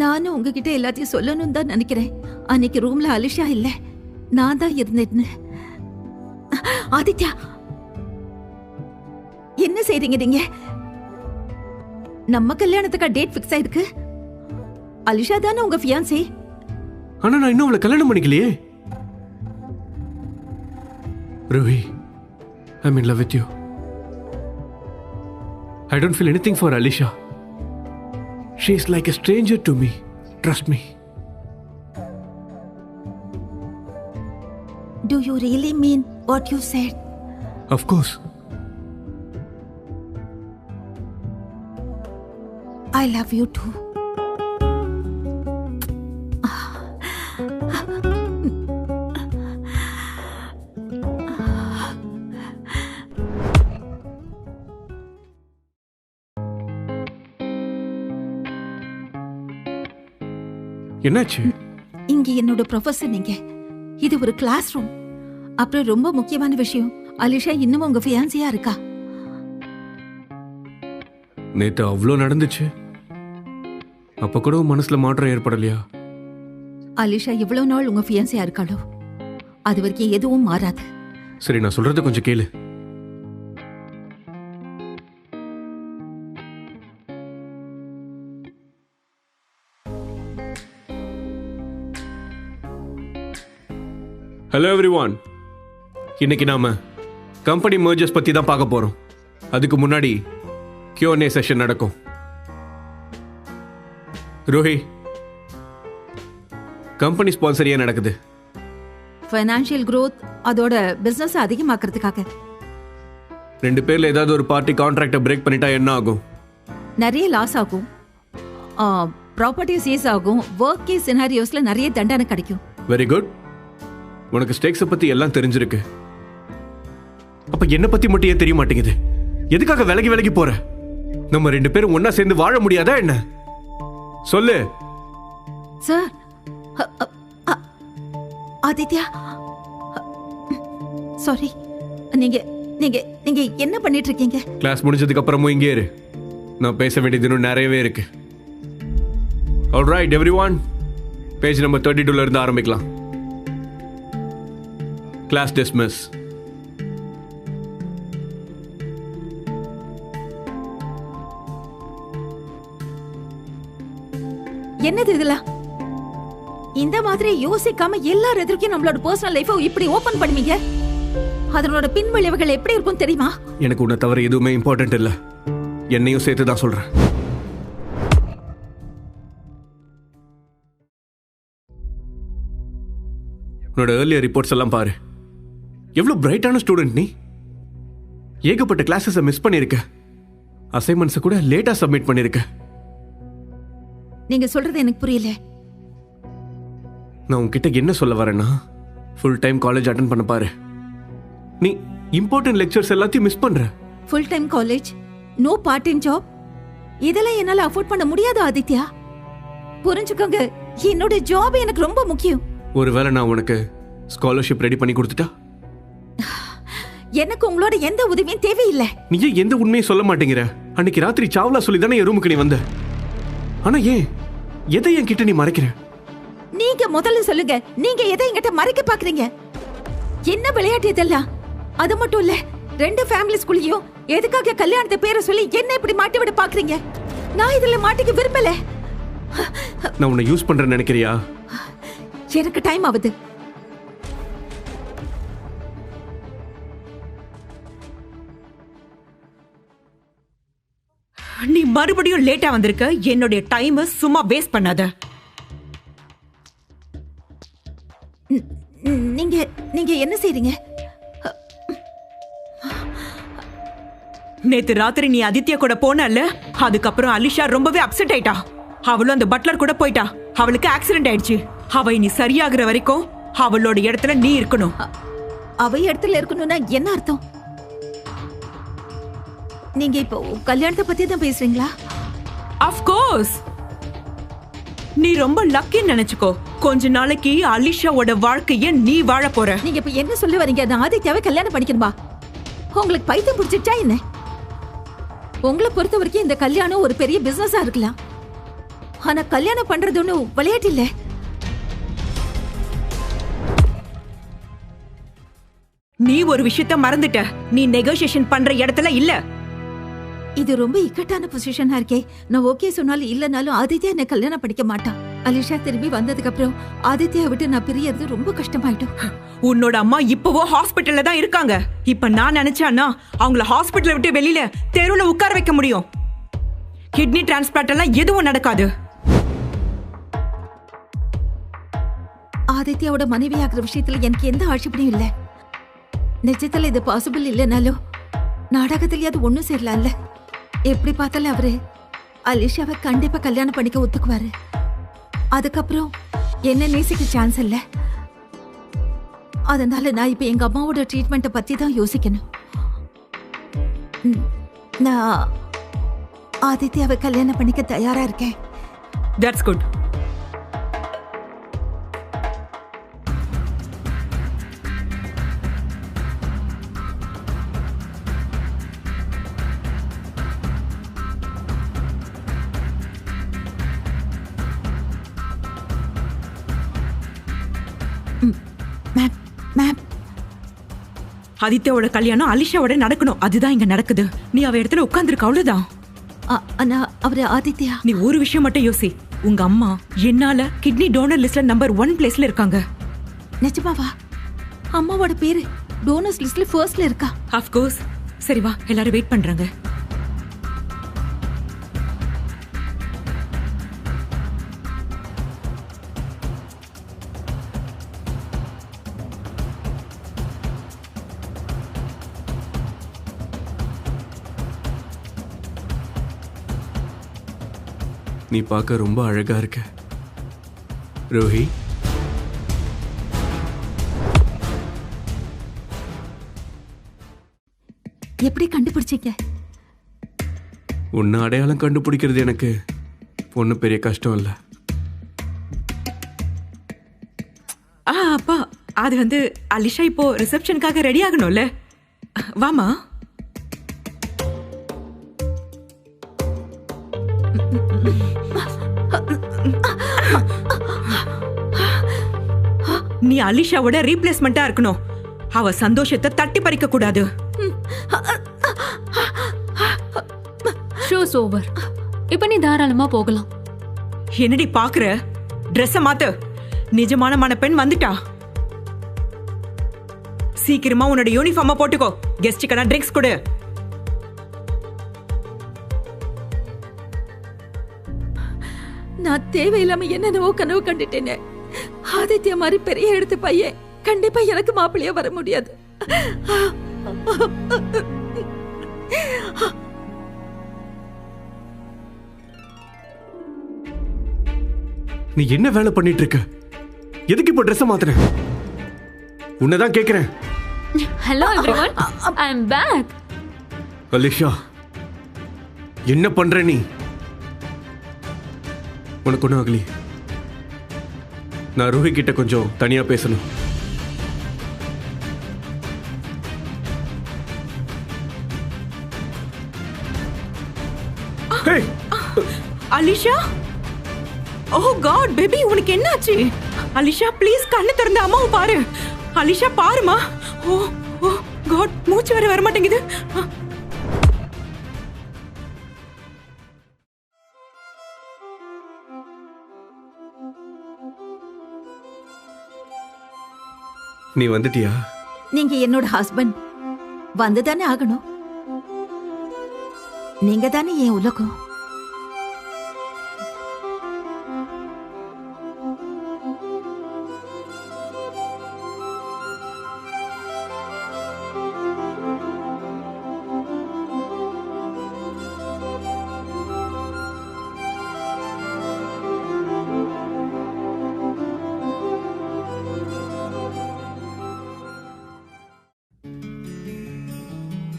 C: நானும் உங்ககிட்ட எல்லாத்தையும் சொல்லணும் தான் நினைக்கிறேன். அன்னைக்கு ரூம்ல அலிஷா இல்ல, நான் தான் இருந்தேன்னு. ஆதித்யா, என்ன செய்றீங்க நீங்க? நம்ம கல்யாணத்துக்கு டேட் ஃபிக்ஸ் ஆயிருக்கு. அலிஷா தானே உங்க ஃபியான்சி?
A: ஆனா நான் இன்னும் அவளை கல்யாணம் பண்ணிக்கலையே. Ruhi, I'm in love with you. I don't feel anything for Alisha. She's like a stranger to me. Trust me.
C: Do you really mean what you said?
A: Of course.
C: I love you too.
A: என்னாச்சு?
C: இங்க என்னோட professor நீங்க. இது ஒரு class room. அப்புறம் ரொம்ப முக்கியமான விஷயம், அலிஷா இன்னும் உங்க ஃபியான்சியா இருக்கா.
A: நேத்து அவ்வளோ நடந்துச்சு, அப்ப கூட உன் மனசுல மாற்றம் ஏற்படலையா?
C: அலிஷா இவ்வளவு நாள் உங்க ஃபியான்சியா இருக்காளோ அது வரைக்கும் எதுவும் மாறாது.
A: சரி, நான் சொல்றத கொஞ்சம் கேளு. ஹலோ எவ்ரிவான், இன்னைக்கு நாம கம்பெனி மர்ஜர்ஸ் பத்தி தான் பார்க்க போறோம். அதுக்கு முன்னாடி Q&A செஷன் நடக்கும். ரோஹி, கம்பெனி ஸ்பான்சர் ஏன் நடக்குது?
C: ஃபைனான்சியல் growth, அதோட பிசினஸ் அதிகமாக்குறதுக்காக.
A: ரெண்டு பேர்ல ஏதாவது ஒரு பார்ட்டி கான்ட்ராக்டை பிரேக் பண்ணிட்டா என்ன ஆகும்?
C: நிறைய லாஸ் ஆகும், ப்ராப்பர்ட்டி சீஸ் ஆகும், ஒர்க் கேஸ் சினாரியோஸ்ல நிறைய தண்டனை கிடைக்கும்.
A: Very good. உனக்கு ஸ்டேக்ஸை பத்தி எல்லாம் தெரிஞ்சிருக்கு. அப்ப என்ன பத்தி மட்டும் ஏன் தெரிய மாட்டேங்குது? எதுக்காக விலகி விலகி போற? நம்ம ரெண்டு பேரும் ஒன்னா சேர்ந்து வாழ முடியாதா என்ன? சொல்லு
C: சார். ஆதித்யா, சாரி. நீங்க நீங்க நீங்க என்ன பண்ணிட்டு இருக்கீங்க?
A: கிளாஸ் முடிஞ்சதுக்கு அப்புறமும் இங்கே இரு. நான் பேச வேண்டியது இன்னும் நிறையவே இருக்கு. ஆல்ரைட் எவ்ரிவான், பேஜ் நம்பர் 32ல இருந்து ஆரம்பிக்கலாம். Class dismiss.
C: என்னது இதெல்லாம்? இந்த மாதிரி யோசிக்காம எல்லார் எதிர்க்கும் நம்மளோட பர்சனல் லைஃபை இப்படி ஓபன் பண்ணுவீங்க? அதனோட பின் விளைவுகள் எப்படி இருக்கும் தெரியுமா?
A: எனக்கு உன்னை தவிர எதுவுமே இம்பார்ட்டன்ட் இல்ல. என்னையும் சேர்த்து தான் சொல்றேன். உன்னோட ஏர்லியர் ரிப்போர்ட்ஸ் எல்லாம் பாரு. எவ்வளவு பிரைட்டான ஸ்டூடெண்ட் நீ. ஏகப்பட்ட கிளாஸஸை மிஸ் பண்ணிருக்க. அசைன்மெண்ட்ஸை கூட லேட்டா சப்மிட் பண்ணிருக்க.
C: நீங்க சொல்றது எனக்கு புரியல.
A: நான் உன்கிட்ட என்ன சொல்ல வரேன்னா, ஃபுல் டைம் காலேஜ் அட்டெண்ட் பண்ண பாரு. நீ இம்பார்ட்டன்ட் லெக்சர்ஸ் எல்லாத்தையும் மிஸ் பண்ற.
C: Full time college, no part time job, இதெல்லாம் என்னால அஃபோர்ட் பண்ண முடியாது ஆதித்யா. புரிஞ்சுக்கோங்க, என்னோட ஜாப் எனக்கு ரொம்ப முக்கியம்.
A: ஒருவேளை நான் உனக்கு ஸ்காலர்ஷிப் ரெடி பண்ணி கொடுத்துட்டா?
C: எனக்கு உங்களோட எந்த உதவியும் தேவையில்லை.
A: நீ ஏன் எந்த உண்மையும் சொல்ல மாட்டேங்கிற? அன்னைக்கு ராத்திரி சாவ்லா சொல்லி தானே என் ரூமுக்கு நீ வந்த. ஆனா ஏன் எதை என் கிட்ட நீ மறைக்கிற?
C: நீங்க முதல்ல சொல்லுங்க, நீங்க எதை என்கிட்ட மறைக்க பாக்குறீங்க? என்ன விளையாட்டு இதெல்லாம்? அது மட்டும் இல்ல, ரெண்டு ஃபேமிலிஸ்குள்ளேயும் எதுக்காக கல்யாணத்தை பேரை சொல்லி என்ன இப்படி மாட்டி விட பாக்குறீங்க? நான் இதுல மாட்டிக்க விரும்பல.
A: நான் உன்னை யூஸ் பண்றேன்னு நினைக்கிறியா?
C: எனக்கு டைம் ஆகுது.
D: நீ மறுபடியும் லேட்டா வந்திருக்க. என்னுடைய டைம் சும்மா வேஸ்ட் பண்ணாத.
C: நீங்க நீங்க என்ன செய்றீங்க?
D: நேத்து ராத்திரி நீ ஆதித்யா கூட போனல்ல, அதுக்கப்புறம் அலிஷா ரொம்பவே அப்செட் ஆயிட்டா. அவளும் அந்த பட்லர் கூட போயிட்டா. அவளுக்கு ஆக்சிடென்ட் ஆயிடுச்சு. அவ இனி சரியாகிற வரைக்கும் அவளோட இடத்துல நீ இருக்கணும்.
C: அவ இடத்துல இருக்கணும்னா என்ன அர்த்தம்? நீங்க இப்போ கல்யாணத்தை பத்தி தான் பேசுறீங்களா?
D: Of course. நீ ரொம்ப லக்கின்னு நினைச்சுக்கோ. கொஞ்ச நாளைக்கு அலிஷாவோட வாழ்க்கைய நீ வாழ போற.
C: நீங்க இப்ப என்ன சொல்ல வரீங்க? நான் ஆதித்யாவை கல்யாணம் பண்ணிக்கணுமா? உங்களுக்கு பைத்தியம் பிடிச்சிட்டா என்ன? உங்களை பொறுத்த வரைக்கும் இந்த கல்யாணம் ஒரு பெரிய பிசினஸா இருக்கலாம். ஆனா கல்யாணம் பண்றது ஒன்னும் விளையாட்டு இல்ல.
D: நீ ஒரு விஷயத்த மறந்துட்ட. நீ நெகோசியேஷன் பண்ற இடத்துல இல்ல.
C: இது ரொம்ப இக்கட்டான பொசிஷனா இருக்கே. நான் ஓகே சொன்னாலும் இல்லனாலும் ஆதித்யா என்ன கல்யாணம் படிக்க மாட்டான். அலிஷா திரும்பி வந்ததுக்கு அப்புறம் ஆதித்யா விட்டு நான் பிரியறது ரொம்ப கஷ்டமாயிடும்.
D: உன்னோட அம்மா இப்பவோ ஹாஸ்பிட்டல்ல தான் இருக்காங்க. இப்ப நான் நினைச்சானா அவங்கள ஹாஸ்பிட்டலை விட்டு வெளியில தெருவுல உட்கார வைக்க முடியும். கிட்னி டிரான்ஸ்பிளான்ட் எல்லாம் எதுவும் நடக்காது.
C: ஆதித்யாவோட மனைவி ஆகிற விஷயத்துல எனக்கு எந்த ஆட்சேபனையும் இல்ல. நிஜத்துல இது பாசிபிள் இல்லைனாலும் நாடகத்திலேயாவது ஒன்னும் சேரலாம்ல. எப்படி பார்த்தாலும் அவரு அலிஷாவை கண்டிப்பா கல்யாணம் பண்ணிக்க ஒத்துக்குவாரு. அதுக்கப்புறம் என்ன நேசிக்க சான்ஸ் இல்ல. அதனால நான் இப்ப எங்க அம்மாவோட ட்ரீட்மெண்ட்டை பத்தி தான் யோசிக்கணும். நான் ஆதித்யாவை கல்யாணம் பண்ணிக்க தயாரா இருக்கேன்.
D: That's good. ஆதித்யாவோட கல்யாணம் அலிஷாவோட நடக்கணும். அதுதான் இங்க நடக்குது. நீ அவ இடத்துல உட்கார்ந்துருக்க, அவ்வளவுதான்.
C: ஆனா அவரு ஆதித்யா.
D: நீ ஒரு விஷயம் மட்டும் யோசி. உங்க அம்மா என்னால கிட்னி டோனர் லிஸ்ட்ல நம்பர் 1 பிளேஸ்ல இருக்காங்க.
C: நிஜமாவா? அம்மாவோட பேரு டோனர்ஸ் லிஸ்ட்ல ஃபர்ஸ்ட்ல இருக்கா?
D: Of course. சரி வா, எல்லாரும் வெயிட் பண்றாங்க.
A: நீ பார்க்க ரொம்ப அழகா இருக்க ரோஹி.
C: எப்படி கண்டுபிடிச்சீங்க?
A: உன்னை அடையாளம் கண்டுபிடிக்கிறது எனக்கு ஒன்றும் பெரிய கஷ்டம் இல்லை.
D: அப்பா, அது அலிஷா இப்போ ரிசப்ஷனுக்காக ரெடி ஆகணும்ல. வாமா. நீ அலிஷாவோட ரீப்ளேஸ்மெண்டா இருக்கணும். அவ சந்தோஷத்தை தட்டி பறிக்க கூடாது.
B: Shows over. இப்ப நீ தாராளமா போகலாம்.
D: என்னடி பாக்குற? ட்ரெஸ்ஸ மாத்து. நிஜமான மணப்பெண் வந்துட்டா. சீக்கிரமா உன்னோட யூனிஃபார்மா போட்டுக்கோ. கெஸ்டுக்கெல்லாம் ட்ரிங்க்ஸ் கொடு.
C: நான் தேவையில்லாம என்னென்னவோ கனவு கண்டுட்டேனே. ஆதித்யா மாதிரி பெரிய எடுத்து பையன் கண்டிப்பா எனக்கு மாப்பிள்ளையா வர முடியாது.
A: நீ என்ன வேலை பண்ணிட்டு இருக்க? எதுக்கு இப்போ ட்ரெஸ் மாத்துற? உன்னதான் கேக்குறேன்.
B: Hello everyone, I am back.
A: Alisha, என்ன பண்ற நீ? உனக்கு ஒன்றும் ஆகலி? நான் ரோஹி கிட்ட கொஞ்சம் தனியா பேசணும்.
D: அலிஷா, ஓ காட் பேபி, உனக்கு என்னாச்சு? அலிஷா ப்ளீஸ் கண்ணு திறந்து அம்மாவை பாரு. அலிஷா பாருமா. ஓ ஓ காட், மூச்சு வர மாட்டேங்குது.
A: நீ வந்துட்டியா?
C: நீங்க என்னோட ஹஸ்பண்ட். வந்துதானே ஆகணும். நீங்க தானே என் உலகம்.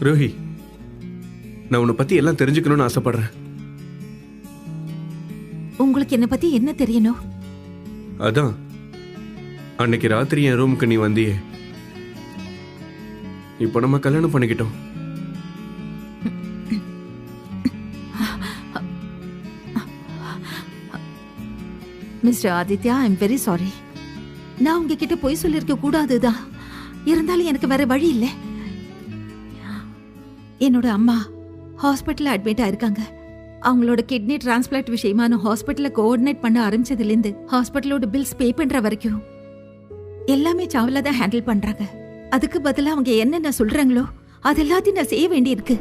A: ரோஹி, நான் உன்னை பத்தி எல்லாம் தெரிஞ்சுக்கணும்னு ஆசைப்படுறேன்.
C: உங்களுக்கு என்ன பத்தி என்ன தெரியணும்?
A: அதான் அன்னைக்கு ராத்திரி என் ரூமுக்கு நீ வந்தியே, இப்போ நம்ம கல்யாணம் பண்ணிக்கிட்டோம்.
C: Mister Aditya, I am very sorry. நான் உங்ககிட்ட பொய் சொல்லியிருக்க கூடாதுதான். இருந்தாலும் எனக்கு வேற வழி இல்லை. என்னோட அம்மா ஹாஸ்பிட்டல்ல அட்மிட் ஆயிருக்காங்க. அவங்களோட கிட்னி டிரான்ஸ்பிளான்ட் விஷயமா நான் ஹாஸ்பிட்டல்ல கோஆர்டினேட் பண்ண ஆரம்பிச்சதுலேருந்து ஹாஸ்பிட்டலோட பில்ஸ் பே பண்ற வரைக்கும் எல்லாமே சாவ்லா தான் ஹேண்டில் பண்றாங்க. அதுக்கு பதிலா அவங்க என்னென்ன சொல்றாங்களோ அது எல்லாத்தையும் நான் செய்ய வேண்டியிருக்கு.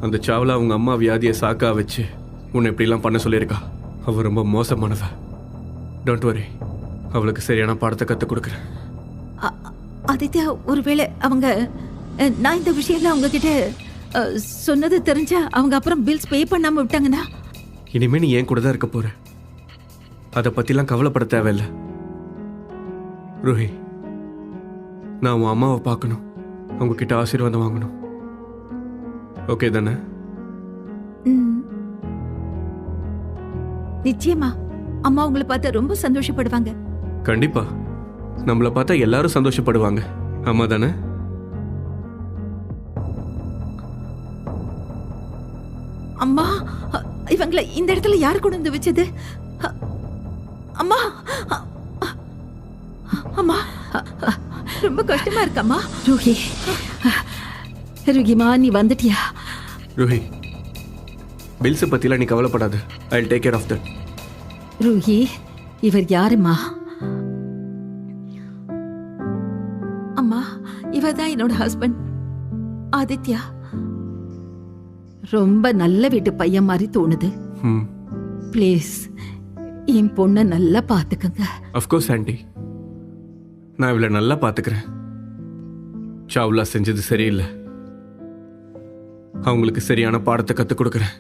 A: அந்த சாவ்லா அவங்க அம்மா வியாதியை சாக்கா வச்சு உன்னை இப்படிலாம் பண்ண சொல்லியிருக்கா. அவ ரொம்ப மோசமானவ. டோன்ட் வரி, அவளுக்கு சரியான பாடத்தை கற்றுக் கொடுக்குறேன்.
C: ஆதித்யா, ஒருவேளை அவங்க நான் இந்த விஷயம்ல அவங்க கிட்ட சொன்னது தெரிஞ்சா அவங்க அப்புறம் பில்ஸ் பே பண்ணாம விட்டாங்கன்னா?
A: இனிமே நீ ஏன் கூட தான் இருக்க போற. அதை பத்திலாம் கவலைப்பட தேவையில்லை. ரோஹி, நான் உன் அம்மாவை பார்க்கணும், அவங்க கிட்ட ஆசீர்வாதம் வாங்கணும். ஓகே தானே?
C: நிச்சயமா அம்மா உங்களை பார்த்தா ரொம்ப சந்தோஷப்படுவாங்க.
A: கண்டிப்பா, நம்மளை பார்த்தா எல்லாரும் சந்தோஷப்படுவாங்க. அம்மா தானே?
C: அம்மா, இவங்களை இந்த இடத்துல யாரு கொண்டு வந்து வச்சது? அம்மா, அம்மா, ரொம்ப கஷ்டமா இருக்கம்மா.
E: ருகி, ருகிமா, நீ வந்துட்டியா?
A: ரோஹி, பில்ஸை பத்திலாம் நீ கவலைப்படாத. I will take care of that.
E: Ruhi, இவர் யாருமா?
C: அம்மா, இவர் தான் என்னோட ஹஸ்பண்ட் ஆதித்யா.
E: ரொம்ப நல்ல வீட்டு பையன் மாதிரி தோணுது. ப்ளீஸ் என் பொண்ணை நல்லா பாத்துக்கங்க.
A: அஃப்கோர்ஸ் ஆண்டி, நான் இவளை நல்லா பாத்துக்கிறேன். சாவ்லா செஞ்சது சரியில்லை, அவங்களுக்கு சரியான பாடத்தை கற்றுக் கொடுக்குறேன்.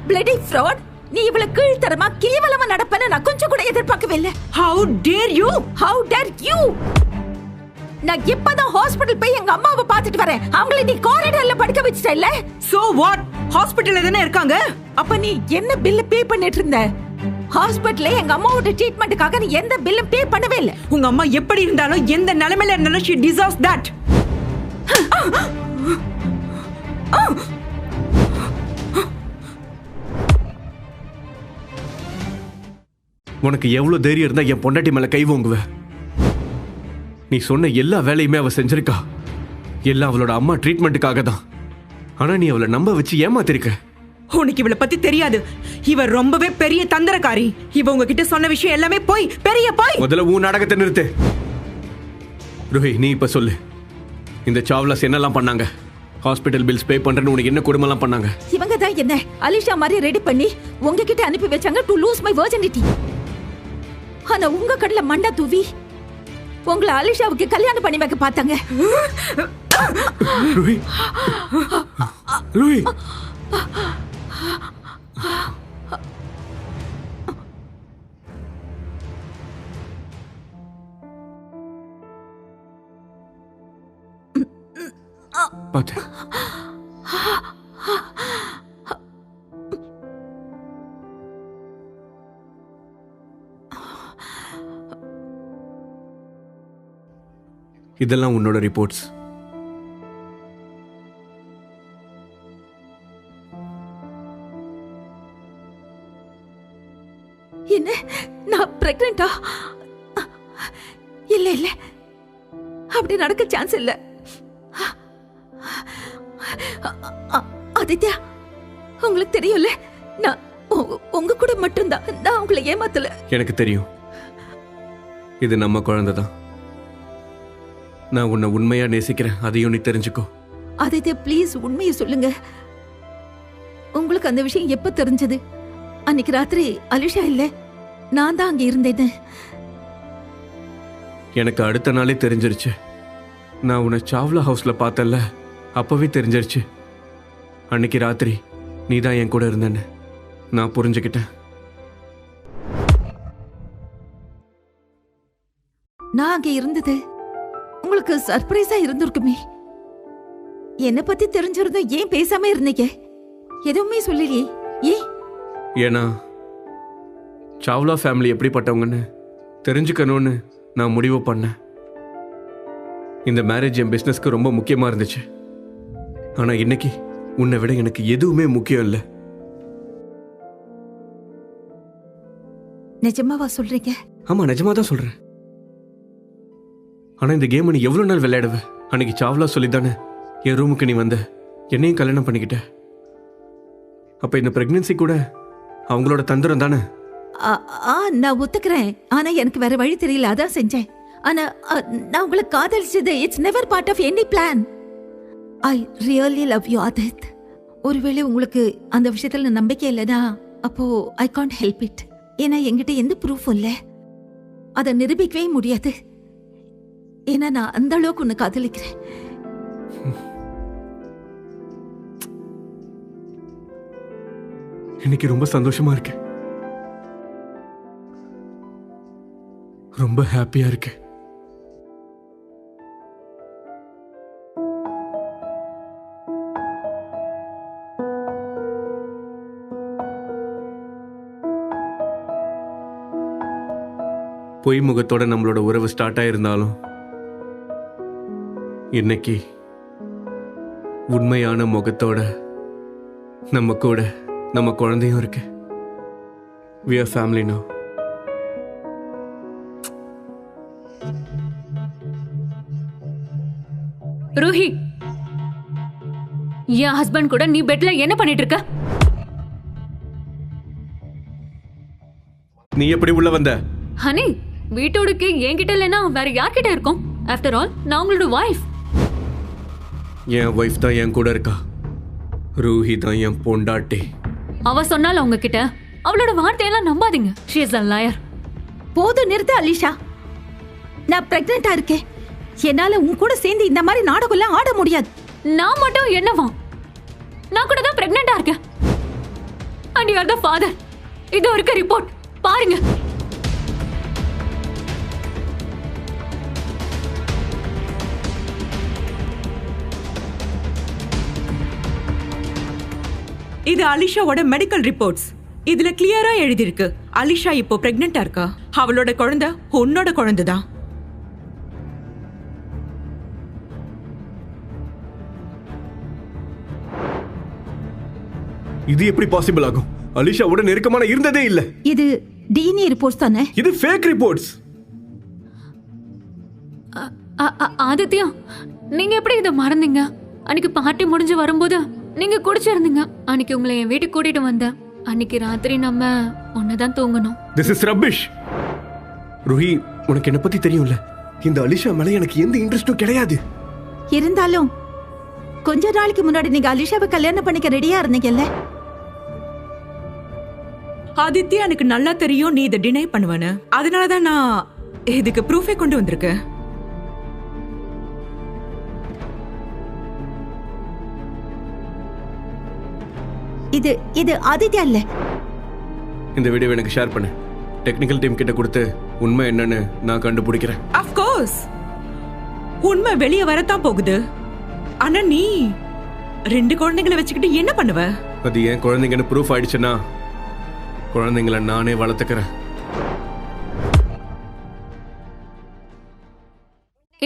C: Bloody fraud! நீ இவ்வளவு கீழ்த்தரமா கேவலமா நடப்பேன்னு நான் கொஞ்சம் கூட எதிர்பார்க்கவே இல்லை.
D: How dare you?
C: How dare you? நான் இப்பதான் ஹாஸ்பிடல் போய் எங்க அம்மாவை பார்த்துட்டு வரேன். அவங்களை நீ காரிடார்ல படுக்க வச்சிட்ட இல்ல?
D: So what? ஹாஸ்பிடல்ல தானே இருக்காங்க.
C: அப்ப நீ என்ன பில் பே பண்ணிட்டு இருந்த? ஹாஸ்பிடல்ல எங்க அம்மாவோட ட்ரீட்மென்ட்காக நீ எந்த பில்லும் பே பண்ணவே இல்ல.
D: உங்க அம்மா எப்படி இருந்தாலும் எந்த நிலைமையில இருந்தாலும் she deserves that.
A: உனக்கு எவ்வளவு தைரியம் இருந்தா என் பொண்டாட்டி மேல கை ஓங்குவ? நீ சொன்ன எல்லா வேலையுமே அவ செஞ்சிருக்கா. எல்லாம் அவளோட அம்மா ட்ரீட்மெண்ட்டுக்காக தான். ஆனா நீ அவளை நம்ப வச்சு ஏமாத்திருக்க.
D: உனக்கு இவளை பத்தி தெரியாது. இவ ரொம்பவே பெரிய தந்திரக்காரி. இவ உங்ககிட்ட சொன்ன விஷயம் எல்லாமே போய், பெரிய போய்.
A: முதல்ல உன் நாடகத்தை நிறுத்து. ரோஹி, நீ இப்ப சொல்லு, இந்த சாவ்லாஸ் என்னெல்லாம் பண்ணாங்க? ஹாஸ்பிட்டல் பில்ஸ் பே பண்றேன்னு உனக்கு என்ன கொடுமைலாம் பண்ணாங்க?
C: இவங்க தான் என்ன அலிஷா மாதிரி ரெடி பண்ணி உங்ககிட்ட அனுப்பி வச்சாங்க டு லூஸ் மை வர்ஜினிட்டி. ஆனா உங்க கடல மண்டா தூவி உங்களை அலிஷாவுக்கு கல்யாணம் பண்ணி வைக்க பார்த்தாங்க.
A: ரோஹி, ரோஹி, பாத்து. இதெல்லாம் உன்னோட ரிப்போர்ட்ஸ்.
C: என்ன, நான் பிரெக்னண்டா? இல்ல இல்ல, அப்படி நடக்க சான்ஸ் இல்ல. ஆதித்யா, உங்களுக்கு தெரியும்ல, நான் உங்க கூட மட்டும்தான். நான் உங்களை ஏமாத்தல.
A: எனக்கு தெரியும், இது நம்ம குழந்தை தான். நான் உன்னை உண்மையா நேசிக்கிறேன், அதையும் நீ தெரிஞ்சுக்கோ.
C: ஆதித்யா, ப்ளீஸ் உண்மையை சொல்லுங்க. உங்களுக்கு அந்த விஷயம் எப்ப தெரிஞ்சது? அன்னைக்கு ராத்திரி அலிஷா இல்ல, நான் தான் அங்க இருந்தேன்னு.
A: எனக்கு அடுத்த நாளே தெரிஞ்சிருச்சு. நான் உன்னை சாவ்லா ஹவுஸ்ல பார்த்தல, அப்பவே தெரிஞ்சிருச்சு. அன்னைக்கு ராத்திரி நீ தான் என் கூட இருந்தேன்னு நான் புரிஞ்சுக்கிட்டேன்.
C: நான் அங்க இருந்தது உங்களுக்கு சர்ப்ரைஸா இருந்திருக்குமே. என்னை பத்தி தெரிஞ்சிருந்தும் ஏன் பேசாம இருந்தீங்க? எதுவுமே சொல்லலையே, ஏன்?
A: ஏன்னா சாவ்லா ஃபேமிலி எப்படிப்பட்டவங்கன்னு தெரிஞ்சுக்கணும்னு நான் முடிவு பண்ணேன். இந்த மேரேஜ் என் பிஸ்னஸ்க்கு ரொம்ப முக்கியமாக இருந்துச்சு. ஆனால் இன்னைக்கு உன்னை விட எனக்கு எதுவுமே முக்கியம் இல்லை.
C: நிஜமாவா சொல்றீங்க?
A: ஆமாம், நிஜமாக தான் சொல்கிறேன். ஆனால் இந்த கேம் நீ எவ்வளோ நாள் விளையாடுவ? அன்னைக்கு சாவ்லா சொல்லித்தானே என் ரூமுக்கு நீ வந்த, என்னையும் கல்யாணம் பண்ணிக்கிட்ட. அப்போ இந்த பிரெக்னன்சி கூட அவங்களோட தந்திரம் தானே?
C: நான் ஒத்துக்கிறேன். ஆனா எனக்கு வேற வழி தெரியல, அதான் செஞ்சேன். ஆனா நான் உங்களை காதலிச்சது it's never part of any plan. I really love you Aadith. ஒருவேளை உங்களுக்கு அந்த விஷயத்துல நம்பிக்கை இல்லைனா அப்போ ஐ கான்ட் ஹெல்ப் இட். ஏன்னா என்கிட்ட எந்த ப்ரூஃபும் இல்லை, அதை நிரூபிக்கவே முடியாது. ஏன்னா நான் அந்த அளவுக்கு உன்னை காதலிக்கிறேன்.
A: இன்னைக்கு ரொம்ப சந்தோஷமா இருக்கு, ரொம்ப ஹாப்பியா இருக்கு. பொய் முகத்தோட நம்மளோட உறவு ஸ்டார்ட் ஆயிருந்தாலும் இன்னைக்கு உண்மையான முகத்தோட நம்ம கூட நம்ம குழந்தையும் இருக்கு. We are family now.
B: Ruhi, N husband கூட நீ பெட்ல என்ன பண்ணிட்டு இருக்க?
A: நீ எப்படி உள்ள வந்த?
B: ஹனி, வீட்டோடுக்கு என்கிட்ட இல்லைன்னா வேற யார்கிட்ட இருக்கும்? ஆஃப்டர் ஆல் நான் உங்களோட வைஃப்.
A: என் வைஃப் தான் என் கூட இருக்கா. ரூஹி தான் என் பொண்டாட்டி.
B: அவ சொன்னால உங்ககிட்ட அவளோட வார்த்தையெல்லாம் நம்பாதீங்க. she is a liar.
C: போதும், நிறுத்த அலிஷா. நான் பிரெக்னெண்டா இருக்கேன். என்னால உன் கூட சேர்ந்து இந்த மாதிரி நாடகம் ஆட முடியாது.
B: நான் மட்டும் என்னவா? நான் கூட தான் பிரெக்னெண்டா இருக்கேன். and you are the father. இது ஒரு ரிப்போர்ட் பாருங்க.
D: இது அலிஷாவோட மெடிக்கல் ரிப்போர்ட்ஸ். இதுல கிளியரா எழுதி இருக்கு, அலிஷா இப்போ பிரெக்னெண்டா இருக்கா. அவளோட குழந்தை உன்னோட குழந்தை தான்.
A: இது எப்படி பாசிபிள் ஆகும்? அலிஷாவோட நெருக்கமான இருந்ததே இல்ல.
C: இது டிஎன்ஏ ரிப்போர்ட்ஸ் தானே?
A: இது ஃபேக் ரிப்போர்ட்ஸ்.
B: ஆதித்யா, நீங்க எப்படி இதை மறந்தீங்க? அன்னைக்கு பார்ட்டி முடிஞ்சு வரும்போது நீங்க குடிச்சிருந்தீங்க. அன்னைக்கு உங்களை என் வீட்டுக்கு கூட்டிட்டு வந்தேன். அன்னைக்கு ராத்திரி நம்ம ஒன்னதான் தூங்கணும்.
A: This is rubbish. ருஹி, உனக்கு என்ன பத்தி தெரியும்ல, இந்த அலிஷா மேல எனக்கு எந்த இன்ட்ரெஸ்டும் கிடையாது.
C: இருந்தாலும் கொஞ்ச நாளைக்கு முன்னாடி நீங்க அலிஷாவை கல்யாணம் பண்ணிக்க ரெடியா இருந்தீங்கல்ல?
D: ஆதித்யா, எனக்கு நல்லா தெரியும் நீ இதை டினை பண்ணுவேன்னு. அதனாலதான் நான் இதுக்கு ப்ரூஃபே கொண்டு வந்திருக்கேன்.
C: இது இது ஆதித்யா இல்ல.
A: இந்த வீடியோ எனக்கு ஷேர் பண்ணு. டெக்னிக்கல் டீம் கிட்ட கொடுத்து உண்மை என்னன்னு நான் கண்டுபிடிக்கிறேன்.
D: ஆஃப் கோர்ஸ் உண்மை வெளியே வரத்தான் போகுது. ஆனா நீ 2 குழந்தைகளை வச்சுக்கிட்டு என்ன பண்ணுவ?
A: அது ஏன் குழந்தைங்கன்னு ப்ரூஃப் ஆயிடுச்சுன்னா குழந்தைங்களை நானே வளர்த்துக்கிறேன்.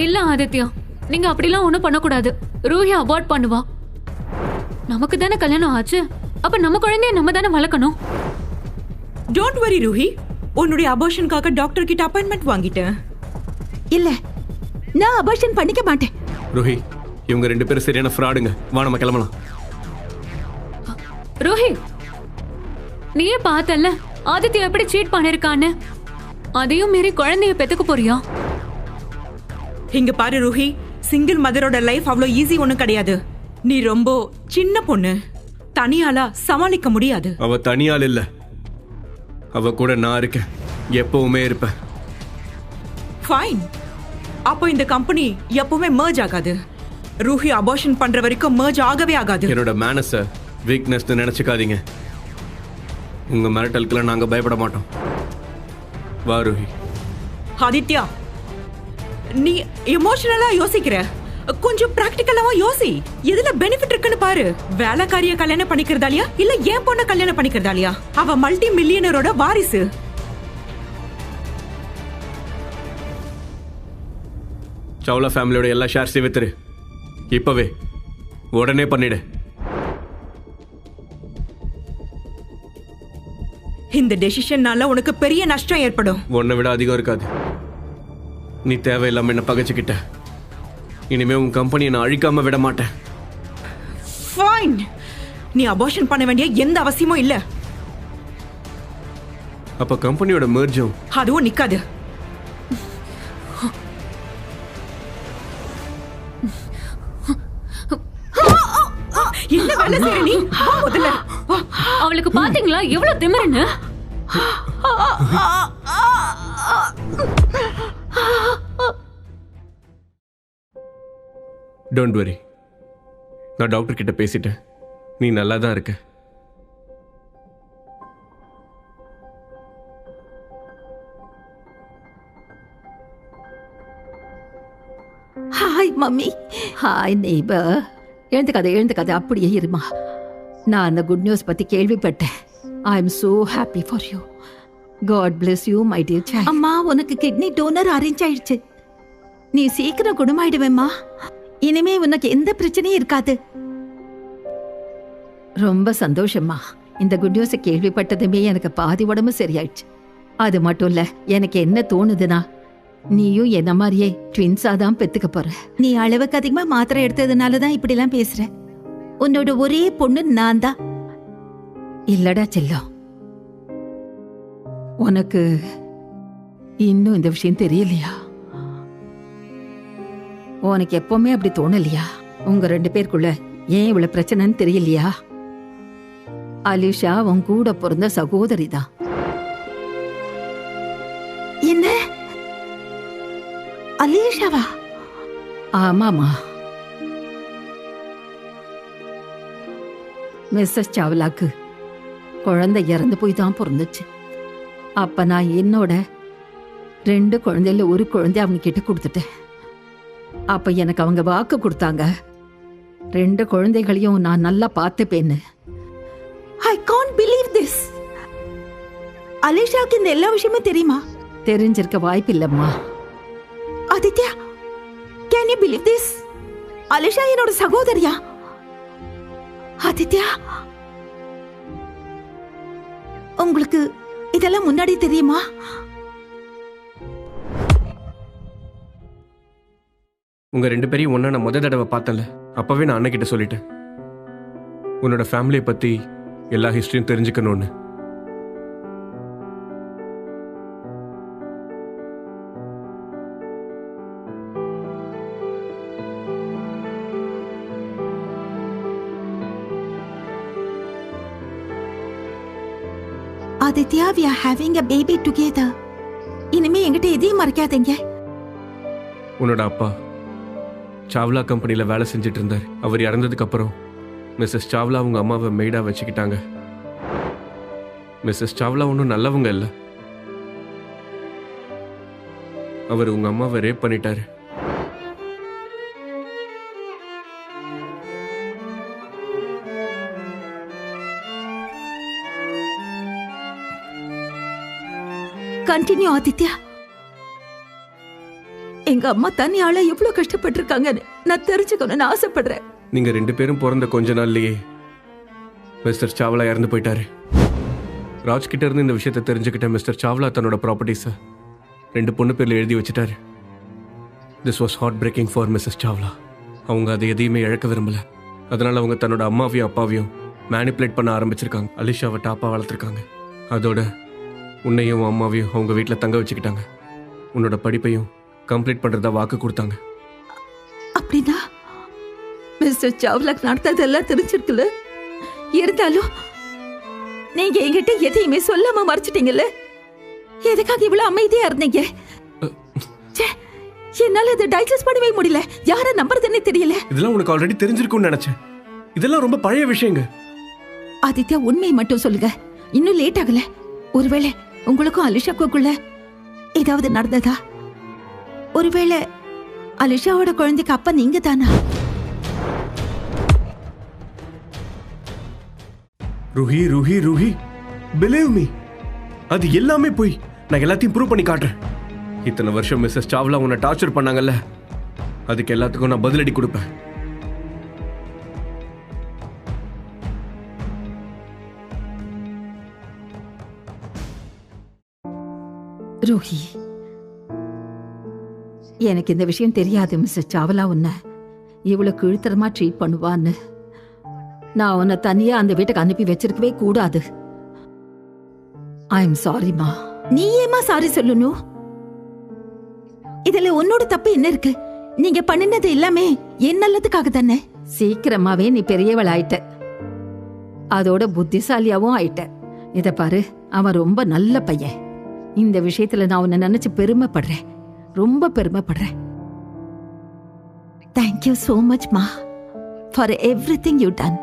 B: இல்ல ஆதித்யா, நீங்க அப்படிலாம் ஒண்ணும் பண்ணக்கூடாது. ரூஹி அபார்ட் பண்ணுவா. நமக்கு தானே கல்யாணம் ஆச்சு, அப்ப நம்ம குழந்தைய நம்ம தானே வளர்க்கணும்.
D: டோன்ட் வரி ரூஹி, உன்னுடைய அபார்ஷனுக்காக டாக்டர் கிட்ட அப்பாயின்மெண்ட் வாங்கிட்டேன்.
C: இல்ல, நான் அபார்ஷன் பண்ணிக்க மாட்டேன்.
A: ருஹி, இவங்க 2 பேரும் சரியான ஃப்ராடுங்க. வா நம்ம கிளம்பலாம்.
B: ரோஹி, நீயே பார்த்தல்ல ஆதித்யா எப்படி சீட் பண்ணிருக்கான்னு. அதையும் மீறி குழந்தைய பெத்துக்க போறியா?
D: இங்க பாரு ரூஹி, சிங்கிள் மதரோட லைஃப் அவ்வளோ ஈஸி ஒன்றும் கிடையாது. நீ ரொம்ப சின்ன பொண்ணு, தனியாலா சமாளிக்க முடியாது.
A: அவ தனியால் இல்ல, அவ கூட நான் இருக்கேன், எப்பவுமே இருப்பேன்.
D: ஃபைன், அப்போ இந்த கம்பெனி எப்பவுமே மர்ஜ் ஆகாது. ரூஹி அபார்ஷன் பண்ற வரைக்கும் மர்ஜ் ஆகவே ஆகாது.
A: என்னோட மேனஸ வீக்னஸ் நினைச்சுக்காதீங்க. உங்க மிரட்டலுக்குலாம் நாங்க பயப்பட மாட்டோம். வா ரூஹி.
D: ஆதித்யா, நீ எமோஷனலா யோசிக்கிற, கொஞ்சம் பிராக்டிகலாவா யோசி. எதுல பெனிஃபிட் இருக்குன்னு பாரு. வேலைக்காரிய கல்யாணம் பண்ணிக்கிறதாலியா இல்ல ஏன் பொண்ண கல்யாணம் பண்ணிக்கிறதாலியா? அவ மல்டி மில்லியனரோட வாரிசு.
A: சாவ்லா ஃபேமிலியோட எல்லா ஷேர்ஸையும் வித்துரு இப்பவே, உடனே பண்ணிடு.
D: இந்த டெசிஷன்னால உனக்கு பெரிய நஷ்டம் ஏற்படும்.
A: உன்னை விட அதிகம் இருக்காது. நீ தேவையில்லாம என்ன பகைச்சுக்கிட்ட. இனிமே உன் கம்பெனியை நான் அழிக்காம விட மாட்டேன்.
D: ஃபைன், நீ அபார்ஷன் பண்ண வேண்டிய எந்த அவசியமும் இல்ல.
A: அப்ப கம்பெனியோட மெர்ஜும்
D: அதுவும் நிக்காது. என்ன வேலை செய்ற நீ? வா முதல்ல.
B: அவளுக்கு பாத்தீங்களா எவ்வளவு திமிருன்னு?
A: டோன்ட் வரி, நான் டாக்டர் கிட்ட பேசிட்டேன். நீ நல்லா தான் இருக்க.
C: Hi mummy.
E: Hi neighbour. எழுந்துக்காத அப்படியே இருமா. நான் அந்த குட் நியூஸ் பத்தி கேள்விப்பட்டேன். I am so happy for you. God bless you my dear child.
C: அம்மா, உனக்கு கிட்னி டோனர் அரேஞ்ச் ஆயிடுச்சு. நீ சீக்கிரம் குணமாயிடுவேம்மா. இனிமே உனக்கு எந்த பிரச்சனையும் இருக்காது.
E: ரொம்ப சந்தோஷமா. இந்த குட் நியூஸை கேள்விப்பட்டதுமே எனக்கு பாதி உடம்பு சரியாயிடுச்சு. அது மட்டும் இல்ல, எனக்கு என்ன தோணுதுன்னா, நீயும் என்ன மாதிரியே ட்வின்ஸா தான் பெத்துக்க போற.
C: நீ அளவுக்கு அதிகமா மாத்திரை எடுத்ததுனாலதான் இப்படி எல்லாம் பேசுற. உன்னோட ஒரே பொண்ணு நான் தான்.
E: இல்லடா செல்லம், உனக்கு இன்னும் இந்த விஷயம் தெரியலையா? உனக்கு எப்பவுமே அப்படி தோணலையா? உங்க 2 பேருக்குள்ள ஏன் இவ்வளவு பிரச்சனைன்னு தெரியலையா? அலிஷா உன் கூட பிறந்த சகோதரி தான்.
C: என்ன? அலிஷாவா?
E: ஆமாமா. மிஸ்ஸஸ் சாவ்லாக்கு குழந்தை இறந்து போய் தான் பிறந்துச்சு. அப்ப நான் என்னோட 2 குழந்தையில ஒரு குழந்தை அவங்க கிட்ட கொடுத்துட்டேன். அப்ப எனக்கு அவங்க வாக்கு கொடுத்தாங்க, 2 குழந்தைகளையும் நான் நல்லா பார்த்துப்பேன்னு.
C: I can't believe this. அலிஷாக்கு இந்த எல்லா விஷயமும் தெரியுமா?
E: தெரிஞ்சிருக்க வாய்ப்பு இல்லம்மா.
C: Aditya, can you believe this? Alisha என்னோட சகோதரியா? ஆதித்யா, உங்களுக்கு இதெல்லாம் முன்னாடி தெரியுமா?
A: உங்க 2 பேரையும் ஒன்னா நான் முத தடவை பார்த்தல. அப்பவே நான் அண்ணகிட்ட சொல்லிட்டேன், உன்னோட ஃபேமிலியை பத்தி எல்லா ஹிஸ்டரியும் தெரிஞ்சுக்கணும்னு.
C: Aditya, we are having a baby together. இனிமே என்கிட்ட எதையும் மறைக்காதீங்க.
A: உன்னோட அப்பா சாவ்லா கம்பெனில வேலை செஞ்சுட்டு இருந்தார். அவர் இறந்ததுக்கு அப்புறம் மிஸ்ஸஸ் சாவ்லா உங்க அம்மாவை மெய்டா வச்சுக்கிட்டாங்க. மிஸ்ஸஸ் சாவ்லா ஒன்றும் நல்லவங்க இல்லை. அவர் உங்க அம்மாவை ரேப் பண்ணிட்டாரு.
C: கண்டினியூ ஆதித்யா. எங்க அம்மா தனியால எவ்வளவு கஷ்டப்பட்டிருக்காங்கன்னு நான் தெரிஞ்சுக்கணும்னு ஆசைப்படுறேன்.
A: நீங்க 2 பேரும் பிறந்த கொஞ்ச நாள்லயே மிஸ்டர் சாவ்லா இறந்து போயிட்டாரு. ராஜ் கிட்ட இருந்து இந்த விஷயத்தை தெரிஞ்சுக்கிட்ட மிஸ்டர் சாவ்லா தன்னோட ப்ராப்பர்ட்டிஸை 2 பொண்ணு பேர்ல எழுதி வச்சுட்டாரு. This was heart breaking for Mrs Chawla. அவங்க அதை எதையுமே இழக்க விரும்பல. அதனால அவங்க தன்னோட அம்மாவையும் அப்பாவையும் மேனிப்புலேட் பண்ண ஆரம்பிச்சிருக்காங்க. அலிஷாவை டாப்பா வளர்த்துருக்காங்க. அதோட உன்னையும் அம்மாவையும் அவங்க வீட்டில் தங்க வச்சுக்கிட்டாங்க. உன்னோட படிப்பையும் கம்ப்ளீட் பண்றதா வாக்கு கொடுத்தாங்க.
C: அப்படின்னா மிஸ்டர் சாவ்லாக்கு நடத்ததெல்லாம் தெரிஞ்சிருக்குல்ல. இருந்தாலும் நீங்க என்கிட்ட எதையுமே சொல்லாம மறைச்சிட்டீங்கல்ல. எதுக்காக இவ்வளவு அமைதியா இருந்தீங்க? என்னால இதை டைஜஸ்ட் பண்ணவே முடியல. யார நம்புறதுன்னே தெரியல.
A: இதெல்லாம் உனக்கு ஆல்ரெடி தெரிஞ்சிருக்கும்னு நினைச்சேன். இதெல்லாம் ரொம்ப பழைய விஷயங்க.
C: ஆதித்யா, உண்மையை மட்டும் சொல்லுங்க. இன்னும் லேட் ஆகல. ஒருவேளை உங்களுக்கும் அலிஷாக்குள்ள ஏதாவது நடந்ததா? ஒருவேளை அலிஷாவோட குழந்தைக்கு அப்பா நீங்க தானா?
A: ருஹி ருஹி ருஹி, பிலீவ் மீ, அது எல்லாமே போய். நான் எல்லாத்தையும் ப்ரூவ் பண்ணி காட்டுறேன். இத்தனை வருஷம் மிஸ்ஸஸ் சாவ்லா உன்னை டார்ச்சர் பண்ணாங்கல்ல, அதுக்கு எல்லாத்துக்கும் நான் பதிலடி கொடுப்பேன்.
E: ரோஹி, எனக்கு இந்த விஷயம் தெரியாது. மிஸ்டர் சாவலா உன்னை இவ்வளவு கீழ்த்தரமா ட்ரீட் பண்ணுவான்னு. நான் உன்னை தனியா அந்த வீட்டுக்கு அனுப்பி வச்சிருக்கவே கூடாது. ஐ எம் சாரிமா.
C: நீ ஏமா சாரி சொல்லணும்? இதுல உன்னோட தப்பு என்ன இருக்கு? நீங்க பண்ணினது எல்லாமே என் நல்லதுக்காக தானே.
E: சீக்கிரமாவே நீ பெரியவள் ஆயிட்ட, அதோட புத்திசாலியாவும் ஆயிட்ட. இத பாரு, அவன் ரொம்ப நல்ல பையன். இந்த விஷயத்துல நான் உன்னை நினைச்சு பெருமைப்படுறேன், ரொம்ப பெருமைப்படுறேன்.
C: தேங்க்யூ சோ மச் மா ஃபார் எவ்ரிதிங் யூ டன்.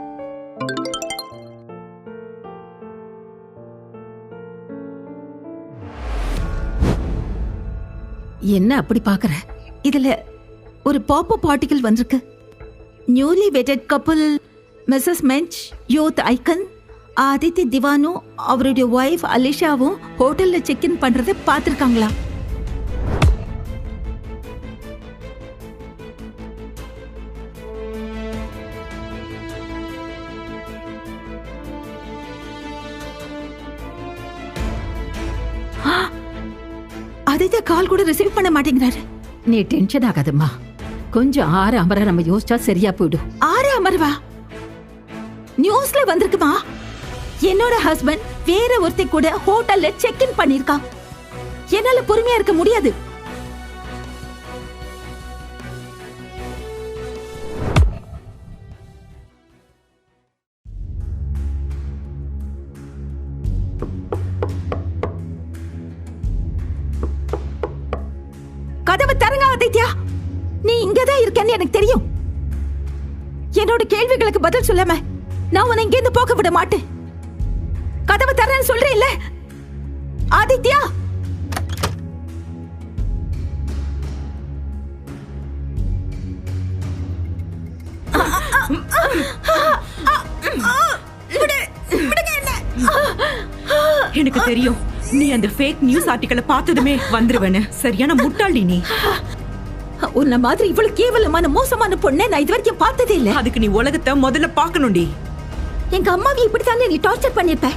E: என்ன அப்படி பாக்குற?
C: இதுல ஒரு பாப்பப் ஆர்டிகல் வந்திருக்கு. நியூலி வெட்டட் கப்புள் மிஸ்ஸஸ் மென்ச் யூத் ஐக்கன் ஆதித்ய திவானும் அவருடைய ஒய்ஃப் அலிஷாவும் ஹோட்டல்ல செக் இன் பண்றதை பார்த்திருக்காங்களா? ஆதித்யா கால் கூட ரிசீவ் பண்ண மாட்டேங்கிறாரு.
E: நீ டென்ஷன் ஆகாதம்மா, கொஞ்சம் ஆற அமர நம்ம யோசிச்சா சரியா போயிடும்.
C: ஆறு அமர்வா நியூஸ்ல வந்திருக்குமா? என்னோட ஹஸ்பண்ட் வேற ஒருத்தி கூட ஹோட்டல்ல செக் இன் பண்ணிருக்கான். என்னால பொறுமையா இருக்க முடியாது. கதவை தரங்க ஆதித்யா. நீ இங்கதான் இருக்கேன்னு எனக்கு தெரியும். என்னோட கேள்விகளுக்கு பதில் சொல்லாம நான் உன்னை இங்க இருந்து போக விட மாட்டேன். கதவை தரேன்னு சொல்றேன் இல்ல ஆதித்யா.
D: எனக்கு தெரியும் நீ அந்த ஃபேக் நியூஸ் ஆர்டிக்கலை பார்த்ததுமே வந்துருவேன்னு. சரியான முட்டாளி நீ.
C: உன்ன மாதிரி இவ்வளவு கேவலமான மோசமான பொண்ணை நான் இது வரைக்கும் பார்த்ததே இல்ல.
D: அதுக்கு நீ உலகத்தை முதல்ல பார்க்கணும்டி.
C: எங்க அம்மாவை இப்படித்தானே நீ டார்ச்சர் பண்ணிருப்ப.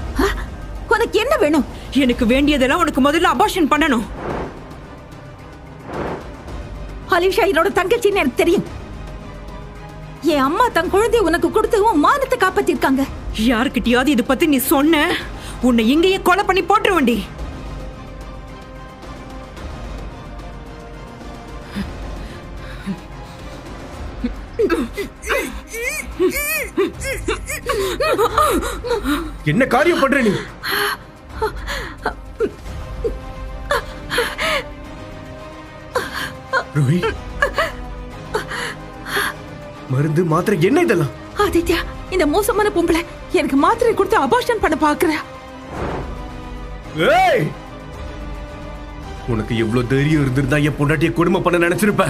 C: உனக்கு என்ன வேணும்?
D: எனக்கு வேண்டியதெல்லாம் உனக்கு முதல்ல அபார்ஷன் பண்ணணும்.
C: அலிஷா என்னோட தங்கச்சின்னு எனக்கு தெரியும். என் அம்மா தன் குழந்தைய உனக்கு கொடுத்து உன் மானத்தை காப்பாத்திருக்காங்க.
D: யாருக்கிட்டயாவது இதை பத்தி நீ சொன்ன, உன்னை இங்கேயே கொலை பண்ணி போட்டுருவண்டி.
A: என்ன காரியம் பண்ற நீ? ரோஹி, மருந்து மாத்திரை என்ன இதெல்லாம்?
C: ஆதித்யா, இந்த மோசமான பொம்பளை எனக்கு மாத்திரை கொடுத்து அபார்ஷன் பண்ண பாக்குற.
A: ஏய், உனக்கு எவ்வளவு தைரியம் இருந்திருந்தா என் பொண்டாட்டிய கொடுமை பண்ண நினைச்சிருப்ப.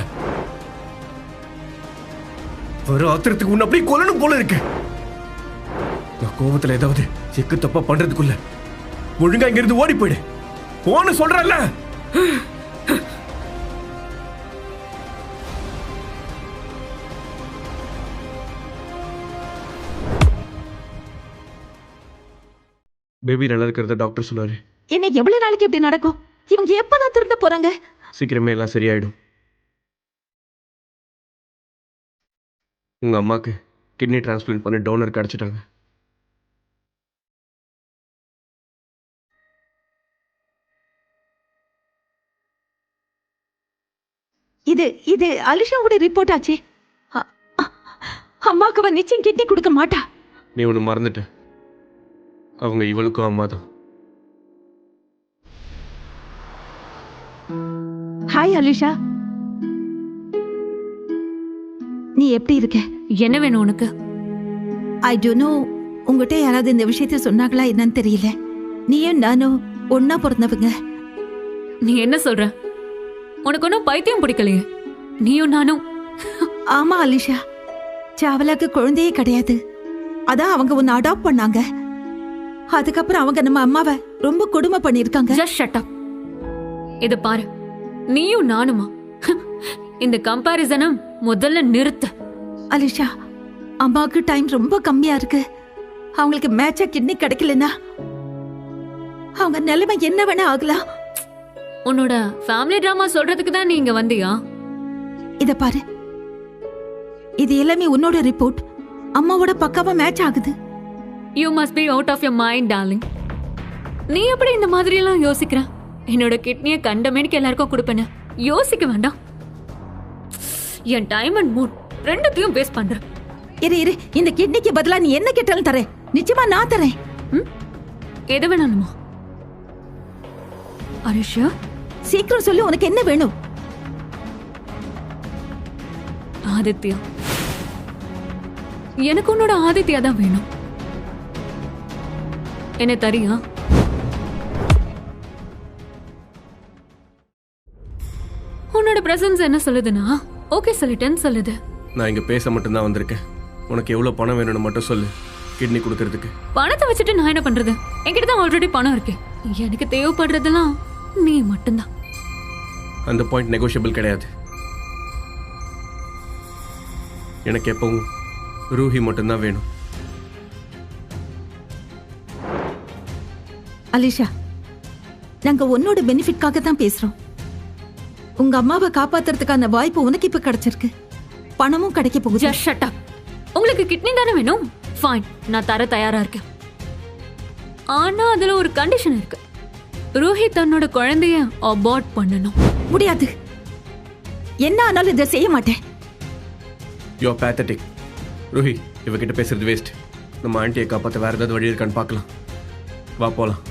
A: வர ஆத்திரத்துக்கு உன்னை அப்படியே கொல்லணும் போல இருக்கு. நான் கோவத்துல ஏதாவது செக்கு தப்பா பண்றதுக்குள்ள ஒழுங்கா இங்க இருந்து ஓடி போயிடு. போன்னு சொல்றல. பேபி நல்லா இருக்கிறத டாக்டர் சொன்னாரு.
C: என்ன எவ்வளவு நாளைக்கு இப்படி நடக்கும்? இவங்க எப்பதான் திருந்த போறாங்க?
A: சீக்கிரமே எல்லாம் சரியாயிடும். உங்க அம்மாக்கு கிட்னி டிரான்ஸ்பிளான்ட் பண்ண டோனர் கிடைச்சிட்டாங்க.
C: இது அலிஷாவோட ரிப்போர்ட் ஆச்சு. அம்மாக்கு அவ நிச்சயம் கிட்னி கொடுக்க மாட்டா.
A: நீ ஒன்று மறந்துட்ட, அவங்க இவளுக்கும் அம்மா தான்.
C: ஹாய் அலிஷா, நீ எப்படி இருக்க?
B: என்ன வேணும் உனக்கு?
C: ஐ டோன்ட் நோ, உங்ககிட்ட யாராவது இந்த விஷயத்த சொன்னாங்களா என்னன்னு தெரியல. நீயும் நானும் ஒன்னா பிறந்தவங்க.
B: நீ என்ன சொல்ற? உனக்கு ஒன்றும் பைத்தியம் பிடிக்கலையே? நீயும் நானும்.
C: ஆமா அலிஷா, சாவலாக்கு குழந்தையே கிடையாது. அதான் அவங்க உன்னை அடாப்ட் பண்ணாங்க. அதுக்கப்புறம் அவங்க நம்ம அம்மாவை ரொம்ப கொடுமை பண்ணிருக்காங்க.
B: Just shut up. இத பாரு, நீயும் நானுமா? இந்த கம்பாரிசனை முதல்ல நிறுத்து.
C: அலிஷா, அம்மாவுக்கு டைம் ரொம்ப கம்மியா இருக்கு. அவங்களுக்கு மேட்சா கிட்னி கிடைக்கலன்னா அவங்க நிலைமை என்ன வேணா ஆகலாம்.
B: உன்னோட ஃபேமிலி டிராமா சொல்றதுக்கு தான் நீ இங்க வந்தியா?
C: இத பாரு, இது எல்லாமே உன்னோட ரிப்போர்ட். அம்மாவோட பக்காவா மேட்ச் ஆகுது.
B: You must be out of your mind darling. நீ எப்படி இந்த மாதிரி எல்லாம் யோசிக்கிற? என்னோட கிட்னியை கண்டமேனிக்கு எல்லாருக்கும் கொடுப்பேன்னு யோசிக்க வேண்டாம். என் டைம் அண்ட் மூட் ரெண்டுத்தையும் வேஸ்ட் பண்ற.
C: இரு, இந்த கிட்னிக்கு பதிலா நீ என்ன கேட்டாலும் தரேன். நிச்சயமா நான் தரேன்.
B: எது வேணாலுமா? அரிஷா,
C: சீக்கிரம் சொல்லு, உனக்கு என்ன வேணும்?
B: ஆதித்யா. எனக்கு உன்னோட ஆதித்யா தான் வேணும். என்ன தரியா? உன்னோட பிரசன்ஸ் என்ன சொல்லுதுன்னா ஓகே சொல்லிட்டேன்னு சொல்லுது.
A: நான் இங்க பேச மட்டும்தான் வந்திருக்கேன். உனக்கு எவ்வளவு பணம் வேணும்னு மட்டும் சொல்லு, கிட்னி கொடுக்கறதுக்கு.
B: பணத்தை வச்சுட்டு நான் என்ன பண்றது? என்கிட்ட தான் ஆல்ரெடி பணம் இருக்கு. எனக்கு தேவைப்படுறதெல்லாம் நீ மட்டும்தான்.
A: அந்த பாயிண்ட் நெகோஷியபிள் கிடையாது. எனக்கு எப்பவும் ரூஹி மட்டும்தான் வேணும்.
C: அலிஷா, நாங்க உன்னோட பெனிஃபிட்காக தான் பேசுறோம். உங்க அம்மாவை காப்பாத்துறதுக்கான வாய்ப்பு உனக்கு இப்ப கிடைச்சிருக்கு. பணமும் கிடைக்க போகுது.
B: Just shut up. உங்களுக்கு கிட்னி தானே வேணும்? ஃபைன், நான் தர தயாரா இருக்கேன். ஆனா அதுல ஒரு கண்டிஷன் இருக்கு. ரூஹி தன்னோட குழந்தைய அபார்ட் பண்ணணும்.
C: முடியாது. என்ன ஆனாலும் இதை செய்ய மாட்டேன்.
A: You are pathetic. ரூஹி, இவகிட்ட பேசுறது வேஸ்ட். நம்ம ஆண்டியை காப்பாற்ற வேற ஏதாவது வழி இருக்கான்னு பார்க்கலாம். வா போலாம்.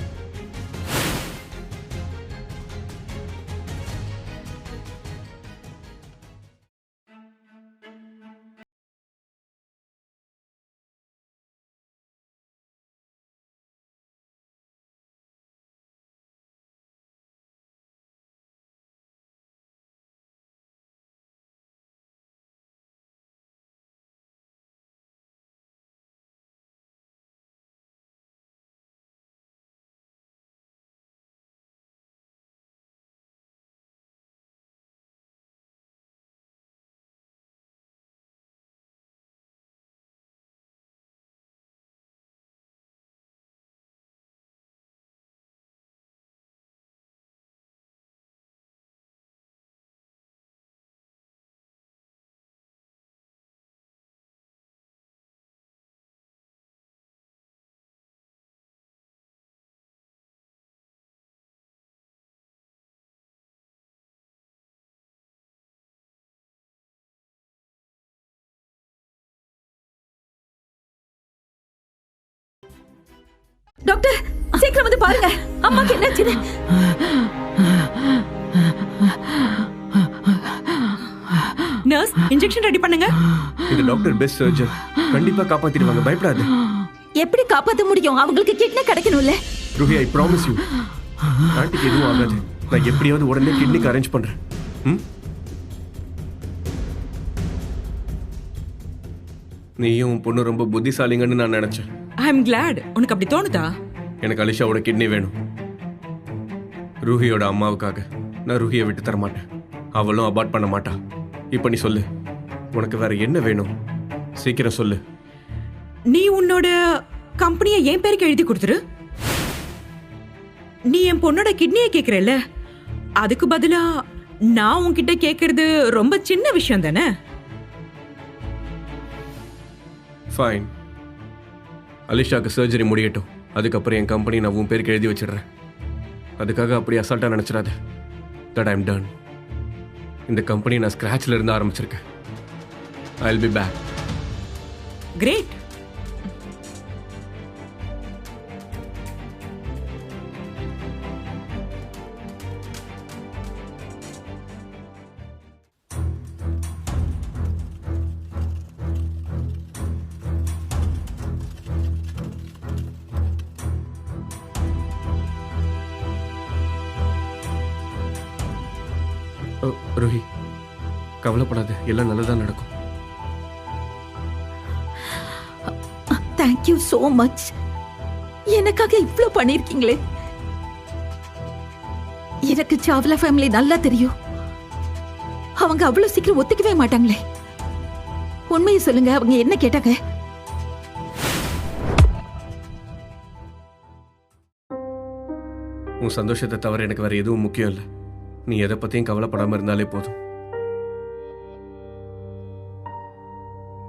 C: டாக்டர், சீக்கிரம் வந்து பாருங்க. அம்மாக்கு என்னாச்சு?
D: நர்ஸ், இன்ஜெக்ஷன் ரெடி பண்ணுங்க.
A: இந்த டாக்டர் பெஸ்ட் சர்ஜன். கண்டிப்பா காப்பாத்திடுவாங்க, பயப்படாத.
C: எப்படி காப்பாத்த முடியும்? அவங்களுக்கு கிட்னி கிடைக்கணும்ல.
A: Ruhi, I promise you. ஆண்டிக்கு எதுவும் ஆகாது. நான் எப்படியாவது உடனே கிட்னிக்கு அரேஞ்ச் பண்றேன். நீயும் உன் பொண்ணு ரொம்ப புத்திசாலிங்கன்னு நான் நினைச்சேன்.
D: ஐ அம் கிளாட். உனக்கு அப்படி தோணுதா?
A: எனக்கு அலிஷாவோட கிட்னி வேணும். ரூஹியோட அம்மாவுக்காக நான் ரூஹியை விட்டு தர மாட்டேன். அவளும் அபார்ட் பண்ண மாட்டா. இப்போ நீ சொல்லு, உனக்கு வேற என்ன வேணும்? சீக்கிரம் சொல்லு.
D: நீ உன்னோட கம்பெனியை என் பேருக்கு எழுதி கொடுத்துரு. நீ என் பொண்ணோட கிட்னியை கேக்குறல்ல, அதுக்கு பதிலா நான் உன்கிட்ட கேக்குறது ரொம்ப சின்ன விஷயம் தானே?
A: ஃபைன். அலிஷாக்கு சர்ஜரி முடியட்டும். அதுக்கப்புறம் என் கம்பெனி நான் உன் பேருக்கு எழுதி வச்சிடுறேன். அதுக்காக அப்படி அசால்ட்டா நினைச்சிடாத. That I'm done. இந்த கம்பெனி நான் ஸ்கிராச்ல இருந்து ஆரம்பிச்சிருக்கேன். I will be back.
D: Great.
A: Rohi, கவலைப்படாத, எல்லாம் நல்லதா நடக்கும்.
C: Thank you so much. எனக்காக இவ்ளோ பண்ணிருக்கீங்களே. எனக்கு சாவ்லா ஃபேமிலி நல்லா தெரியும். அவங்க அவ்வளவு சீக்கிரம் ஒத்துக்கவே மாட்டாங்களே. உண்மையை சொல்லுங்க, அவங்க என்ன கேட்டாங்க?
A: உன் சந்தோஷத்தை தவிர எனக்கு வேற எதுவும் முக்கியம் இல்லை. நீ எதை பத்தியும் கவலைப்படாம இருந்தாலே போதும்.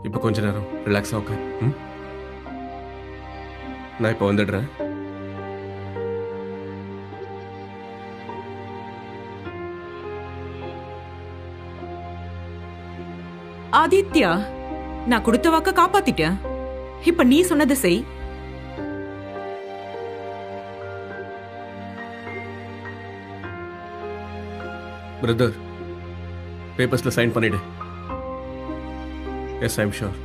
A: இப்ப கொஞ்ச நேரம் ரிலாக்ஸா உட்கார். நான் இப்ப வந்துடுறேன்.
D: ஆதித்யா, நான் கொடுத்த வாக்க காப்பாத்திட்டேன். இப்ப நீ சொன்னதை செய்.
A: பிரதர், பேப்பர்ஸ்ல சைன் பண்ணிடு. Yes, I am sure.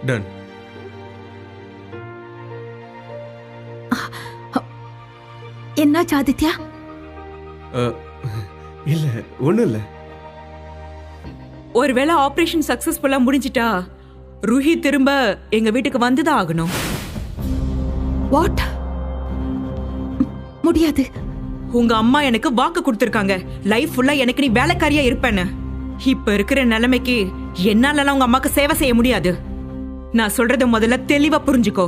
A: Done.
C: என்னாச்சு ஆதித்யா?
A: இல்ல, ஒண்ணும் இல்ல.
D: ஒருவேளை ஆபரேஷன் சக்சஸ்ஃபுல்லா முடிஞ்சிட்டா ருஹி திரும்ப எங்க வீட்டுக்கு வந்துதான் ஆகணும்.
C: வாட்? முடியாது.
D: உங்க அம்மா எனக்கு வாக்கு கொடுத்திருக்காங்க, லைஃப் ஃபுல்லா எனக்கு நீ வேலைக்காரியா இருப்பேன்னு. இப்ப இருக்கிற நிலைமைக்கு என்னால உங்க அம்மாக்கு சேவை செய்ய முடியாது. நான் சொல்றத முதல்ல தெளிவா புரிஞ்சுக்கோ.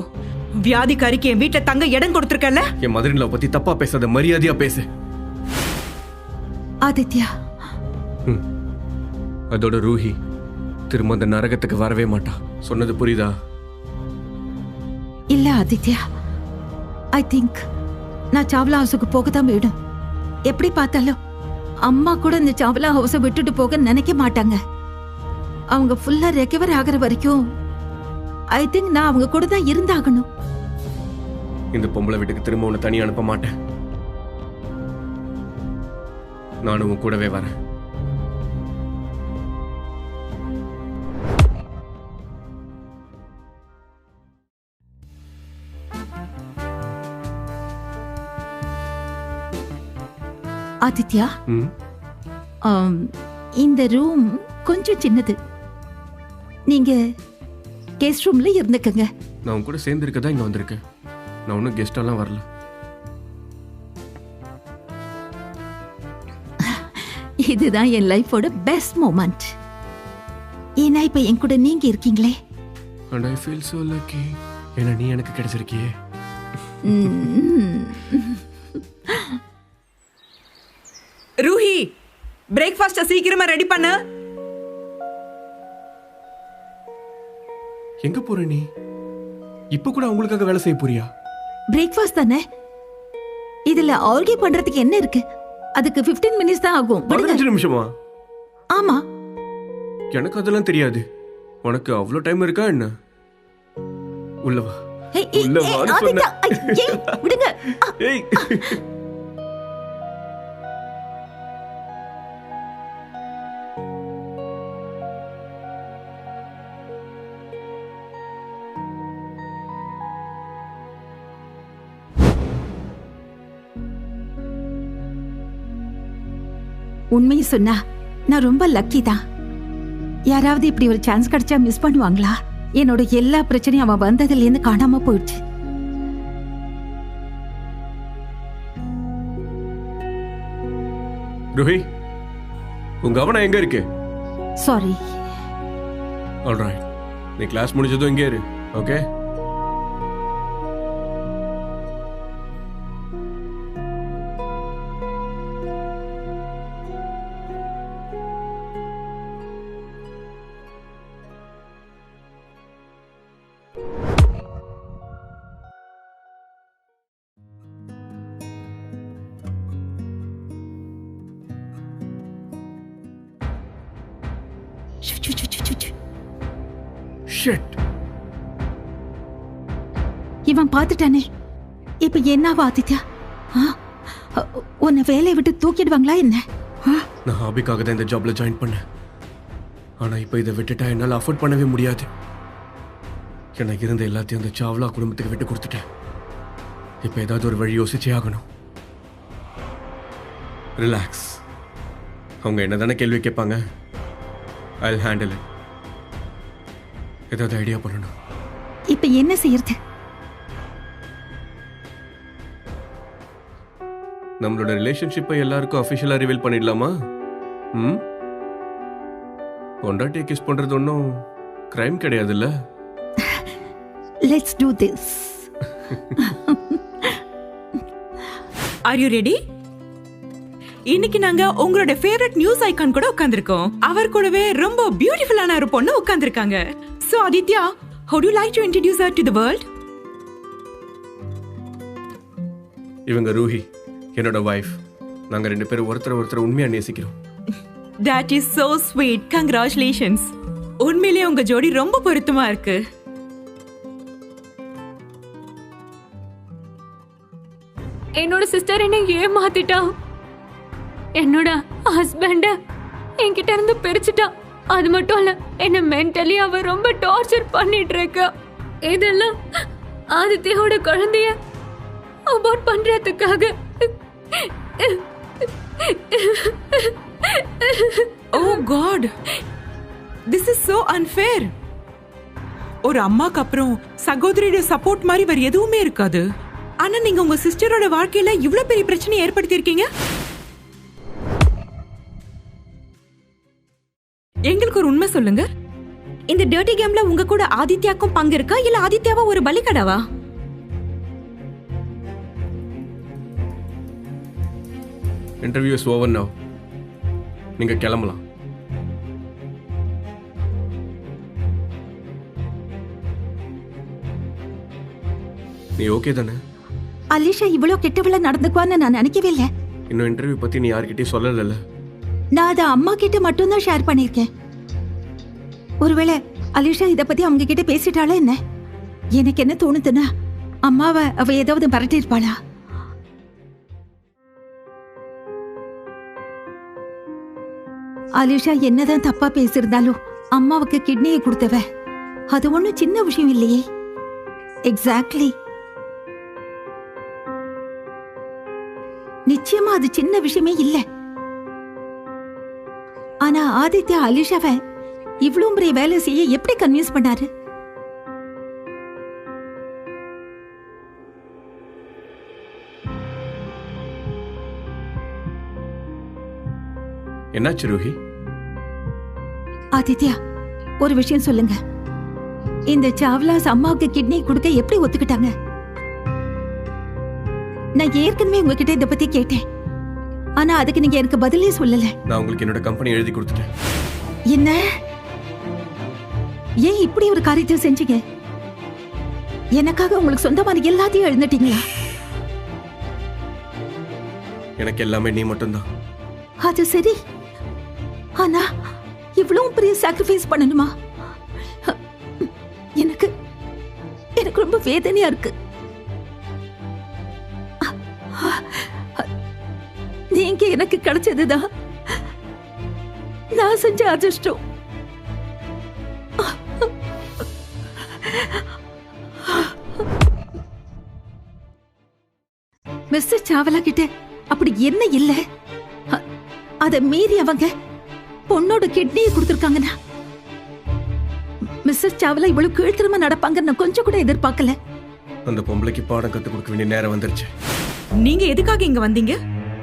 D: வியாதிக்காரிக்கு என் வீட்டுல தங்க இடம் கொடுத்திருக்கல.
A: என் மதுரின்ல பத்தி தப்பா பேசாத, மரியாதையா பேசு.
C: ஆதித்யா,
A: அதோட ரூஹி திரும்ப அந்த நரகத்துக்கு வரவே மாட்டா. சொன்னது புரியுதா?
C: இல்ல ஆதித்யா, ஐ திங்க் நான் சாவ்லா ஹவுஸுக்கு போக தான் வேணும். எப்படி பார்த்தாலும் அம்மா கூட இந்த சாவ்லா ஹவுஸை விட்டுட்டு போக நினைக்க மாட்டாங்க. அவங்க ஃபுல்லா ரெக்கவர் ஆகிற வரைக்கும் ஐ திங்க் நான் அவங்க கூட தான் இருந்தாகணும்.
A: இந்த பொம்பளை வீட்டுக்கு திரும்ப உன்னை தனியா அனுப்ப மாட்டேன். நானும் உன் கூடவே வரேன்.
C: ஆதித்யா, இந்த ரூம் கொஞ்சம் சின்னது. நீங்க கெஸ்ட் ரூம்ல இருந்துக்கங்க.
A: நான் உன் கூட சேர்ந்து இருக்கதான் இங்க வந்திருக்கேன். நான் ஒன்னும் கெஸ்ட் எல்லாம் வரல.
C: இதுதான் என் லைஃபோட பெஸ்ட் மொமெண்ட். ஏன்னா இப்ப என் கூட நீங்க இருக்கீங்களே.
A: And I feel so lucky. ஏன்னா நீ எனக்கு கிடைச்சிருக்கியே.
D: ரூஹி, பிரேக்ஃபாஸ்ட் சீக்கிரமா ரெடி பண்ணு.
A: எங்க போற நீ? இப்ப கூட அவங்களுக்காக வேலை செய்ய போறியா?
C: பிரேக்ஃபாஸ்ட் தானே, இதுல ஆர்கியூ பண்றதுக்கு என்ன இருக்கு? அதுக்கு 15 மினிட்ஸ் தான் ஆகும்.
A: 15 நிமிஷமா?
C: ஆமா.
A: எனக்கு அதெல்லாம் தெரியாது. உனக்கு அவ்வளவு டைம் இருக்கா என்ன? உள்ள வா. உள்ள வான்னு சொன்னேன்.
C: விடுங்க.
A: ஏய்,
C: உண்மையை சொன்னா நான் ரொம்ப லக்கி தான். யாராவது இப்படி ஒரு சான்ஸ் கிடைச்சா மிஸ் பண்ணுவாங்களா? என்னோட எல்லா பிரச்சனையும் அவன் வந்ததுல இருந்து காணாம போயிடுச்சு.
A: ருஹி, உங்க கவனம் எங்க இருக்கு?
C: சாரி.
A: ஆல்ரைட், நீ கிளாஸ் முடிஞ்சதும் இங்கே இரு. ஓகே? ஷிட்.
C: இவன் பார்த்துட்டானே. இப்ப என்னவா ஆதித்யா? உன்னை வேலையை விட்டு தூக்கிடுவாங்களா என்ன?
A: நான் ஹாபிக்காக தான் இந்த ஜாப்ல ஜாயின் பண்ணேன். ஆனா இப்ப இதை விட்டுட்டா என்னால அஃபோர்ட் பண்ணவே முடியாது. எனக்கு இருந்த எல்லாத்தையும் அந்த சாவ்லா குடும்பத்துக்கு விட்டு கொடுத்துட்டேன். இப்ப ஏதாவது ஒரு வழி யோசிச்சே ஆகணும். ரிலாக்ஸ். அவங்க என்ன தானே கேள்வி கேட்பாங்க. I'll handle it. ஏதாவது ஐடியா பண்ணணும்.
C: இப்ப என்ன செய்யறது?
A: நம்மளோட ரிலேஷன்ஷிப்பை எல்லாருக்கும் அஃபிஷியலாக ரிவீல் பண்ணிடலாமா? பொண்டாட்டியை கிஸ் பண்ணுறது ஒன்றும் கிரைம் கிடையாதுல்ல?
C: Let's do this.
D: Are you ready? இன்னைக்கு நாங்க உங்களோட ஃபேவரட் நியூஸ் ஐகான் கூட உட்கார்ந்திருக்கோம். அவர் கூடவே ரொம்ப பியூட்டிஃபுல்லான ஒரு பொண்ணு உட்கார்ந்திருக்காங்க. So Aditya, how do you like to introduce her to the world?
A: இவங்க ரூஹி, என்னோட வைஃப். நாங்க 2 பேரும் ஒருத்தர் உண்மையா நேசிக்கிறோம்.
D: That is so sweet. Congratulations. உண்மையிலேயே உங்க ஜோடி ரொம்ப பொருத்தமா இருக்கு.
B: என்னோட சிஸ்டர் என்ன ஏமாத்திட்டா. என்னோட ஹஸ்பண்ட என்கிட்ட இருந்து பிரிச்சுட்டா. அது மட்டும் இல்ல, என்ன மென்டலி அவ ரொம்ப டார்ச்சர் பண்ணிட்டு இருக்கா. இதெல்லாம் ஆதித்யாவோட குழந்தைய அபார்ட் பண்றதுக்காக.
D: Oh God. This is so unfair. ஒரு அம்மாக்கு அப்புறம் சகோதரியோட சப்போர்ட் மாதிரி வேற எதுவுமே இருக்காது. ஆனா நீங்க உங்க சிஸ்டரோட வாழ்க்கையில இவ்வளவு பெரிய பிரச்சனை ஏற்படுத்தி இருக்கீங்க. எங்களுக்கு ஒரு உண்மை சொல்லுங்க. இந்த டர்ட்டி கேம்ல உங்க கூட ஆதித்யாக்கும் பங்கு இருக்கா, இல்ல ஆதித்யாவா ஒரு பலிகடாவா?
A: Interview is over now. நீங்க கிளம்பலாம். நீ ஓகே தானே?
C: அலிஷா இவ்வளவு கெட்டவள நடந்துக்குவான்னு நான் நினைக்கவே இல்லை.
A: இன்னும் இன்டர்வியூ பத்தி நீ யார்கிட்டயும் சொல்லல.
C: நான் அதை அம்மா கிட்ட மட்டும்தான் ஷேர் பண்ணிருக்கேன். ஒருவேளை அலிஷா இத பத்தி அவங்க கிட்ட பேசிட்டாளா என்ன? எனக்கு என்ன தோணுதுன்னா, அம்மாவை அவ ஏதாவது மிரட்டிருப்பாளா? அலிஷா என்னதான் தப்பா பேசியிருந்தாலும் அம்மாவுக்கு கிட்னியை கொடுத்தவ. அது ஒண்ணும் சின்ன விஷயம் இல்லையே. எக்ஸாக்ட்லி. நிச்சயமா அது சின்ன விஷயமே இல்ல. ஆனா ஆதித்யா அலிஷாவை இவ்வளவு பெரிய வேலை செய்ய எப்படி கன்வின்ஸ் பண்ணாரு?
A: என்னாச்சு ரூஹி?
C: ஆதித்யா, ஒரு விஷயம் சொல்லுங்க. இந்த சாவ்லாஸ் அம்மாவுக்கு கிட்னி கொடுக்க எப்படி ஒத்துக்கிட்டாங்க? நான் ஏற்கனவே உங்ககிட்ட இத பத்தி கேட்டேன். ஆனா அதுக்கு நீங்க எனக்கு பதிலே சொல்லல.
A: நான் உங்களுக்கு என்னோட கம்பெனி எழுதி கொடுத்துட்டேன்.
C: என்ன? ஏன் இப்படி ஒரு காரியத்தை செஞ்சீங்க? எனக்காக உங்களுக்கு சொந்தமான எல்லாத்தையும் எழுந்துட்டீங்களா?
A: எனக்கு எல்லாமே நீ மட்டும்தான்.
C: அது சரி. ஆனா இவ்வளவு பெரிய சாக்ரிஃபைஸ் பண்ணணுமா? எனக்கு ரொம்ப வேதனையா இருக்கு. நீங்க எனக்கு கிடைச்சதுதான் நான் செஞ்ச அதிர்ஷ்டம். மிஸ்டர் சாவலா கிட்ட அப்படி என்ன இல்ல? அத மீறி அவங்க பொண்ணோட கிட்னியை கொடுத்திருக்காங்கன்னா, மிஸ்டர் சாவலா இவ்வளவு கீழ்த்திரமா நடப்பாங்கன்னு கொஞ்சம் கூட எதிர்பார்க்கல.
A: அந்த பொம்பளைக்கு பாடம் கத்து கொடுக்க வேண்டிய நேரம் வந்துருச்சு.
D: நீங்க எதுக்காக இங்க வந்தீங்க?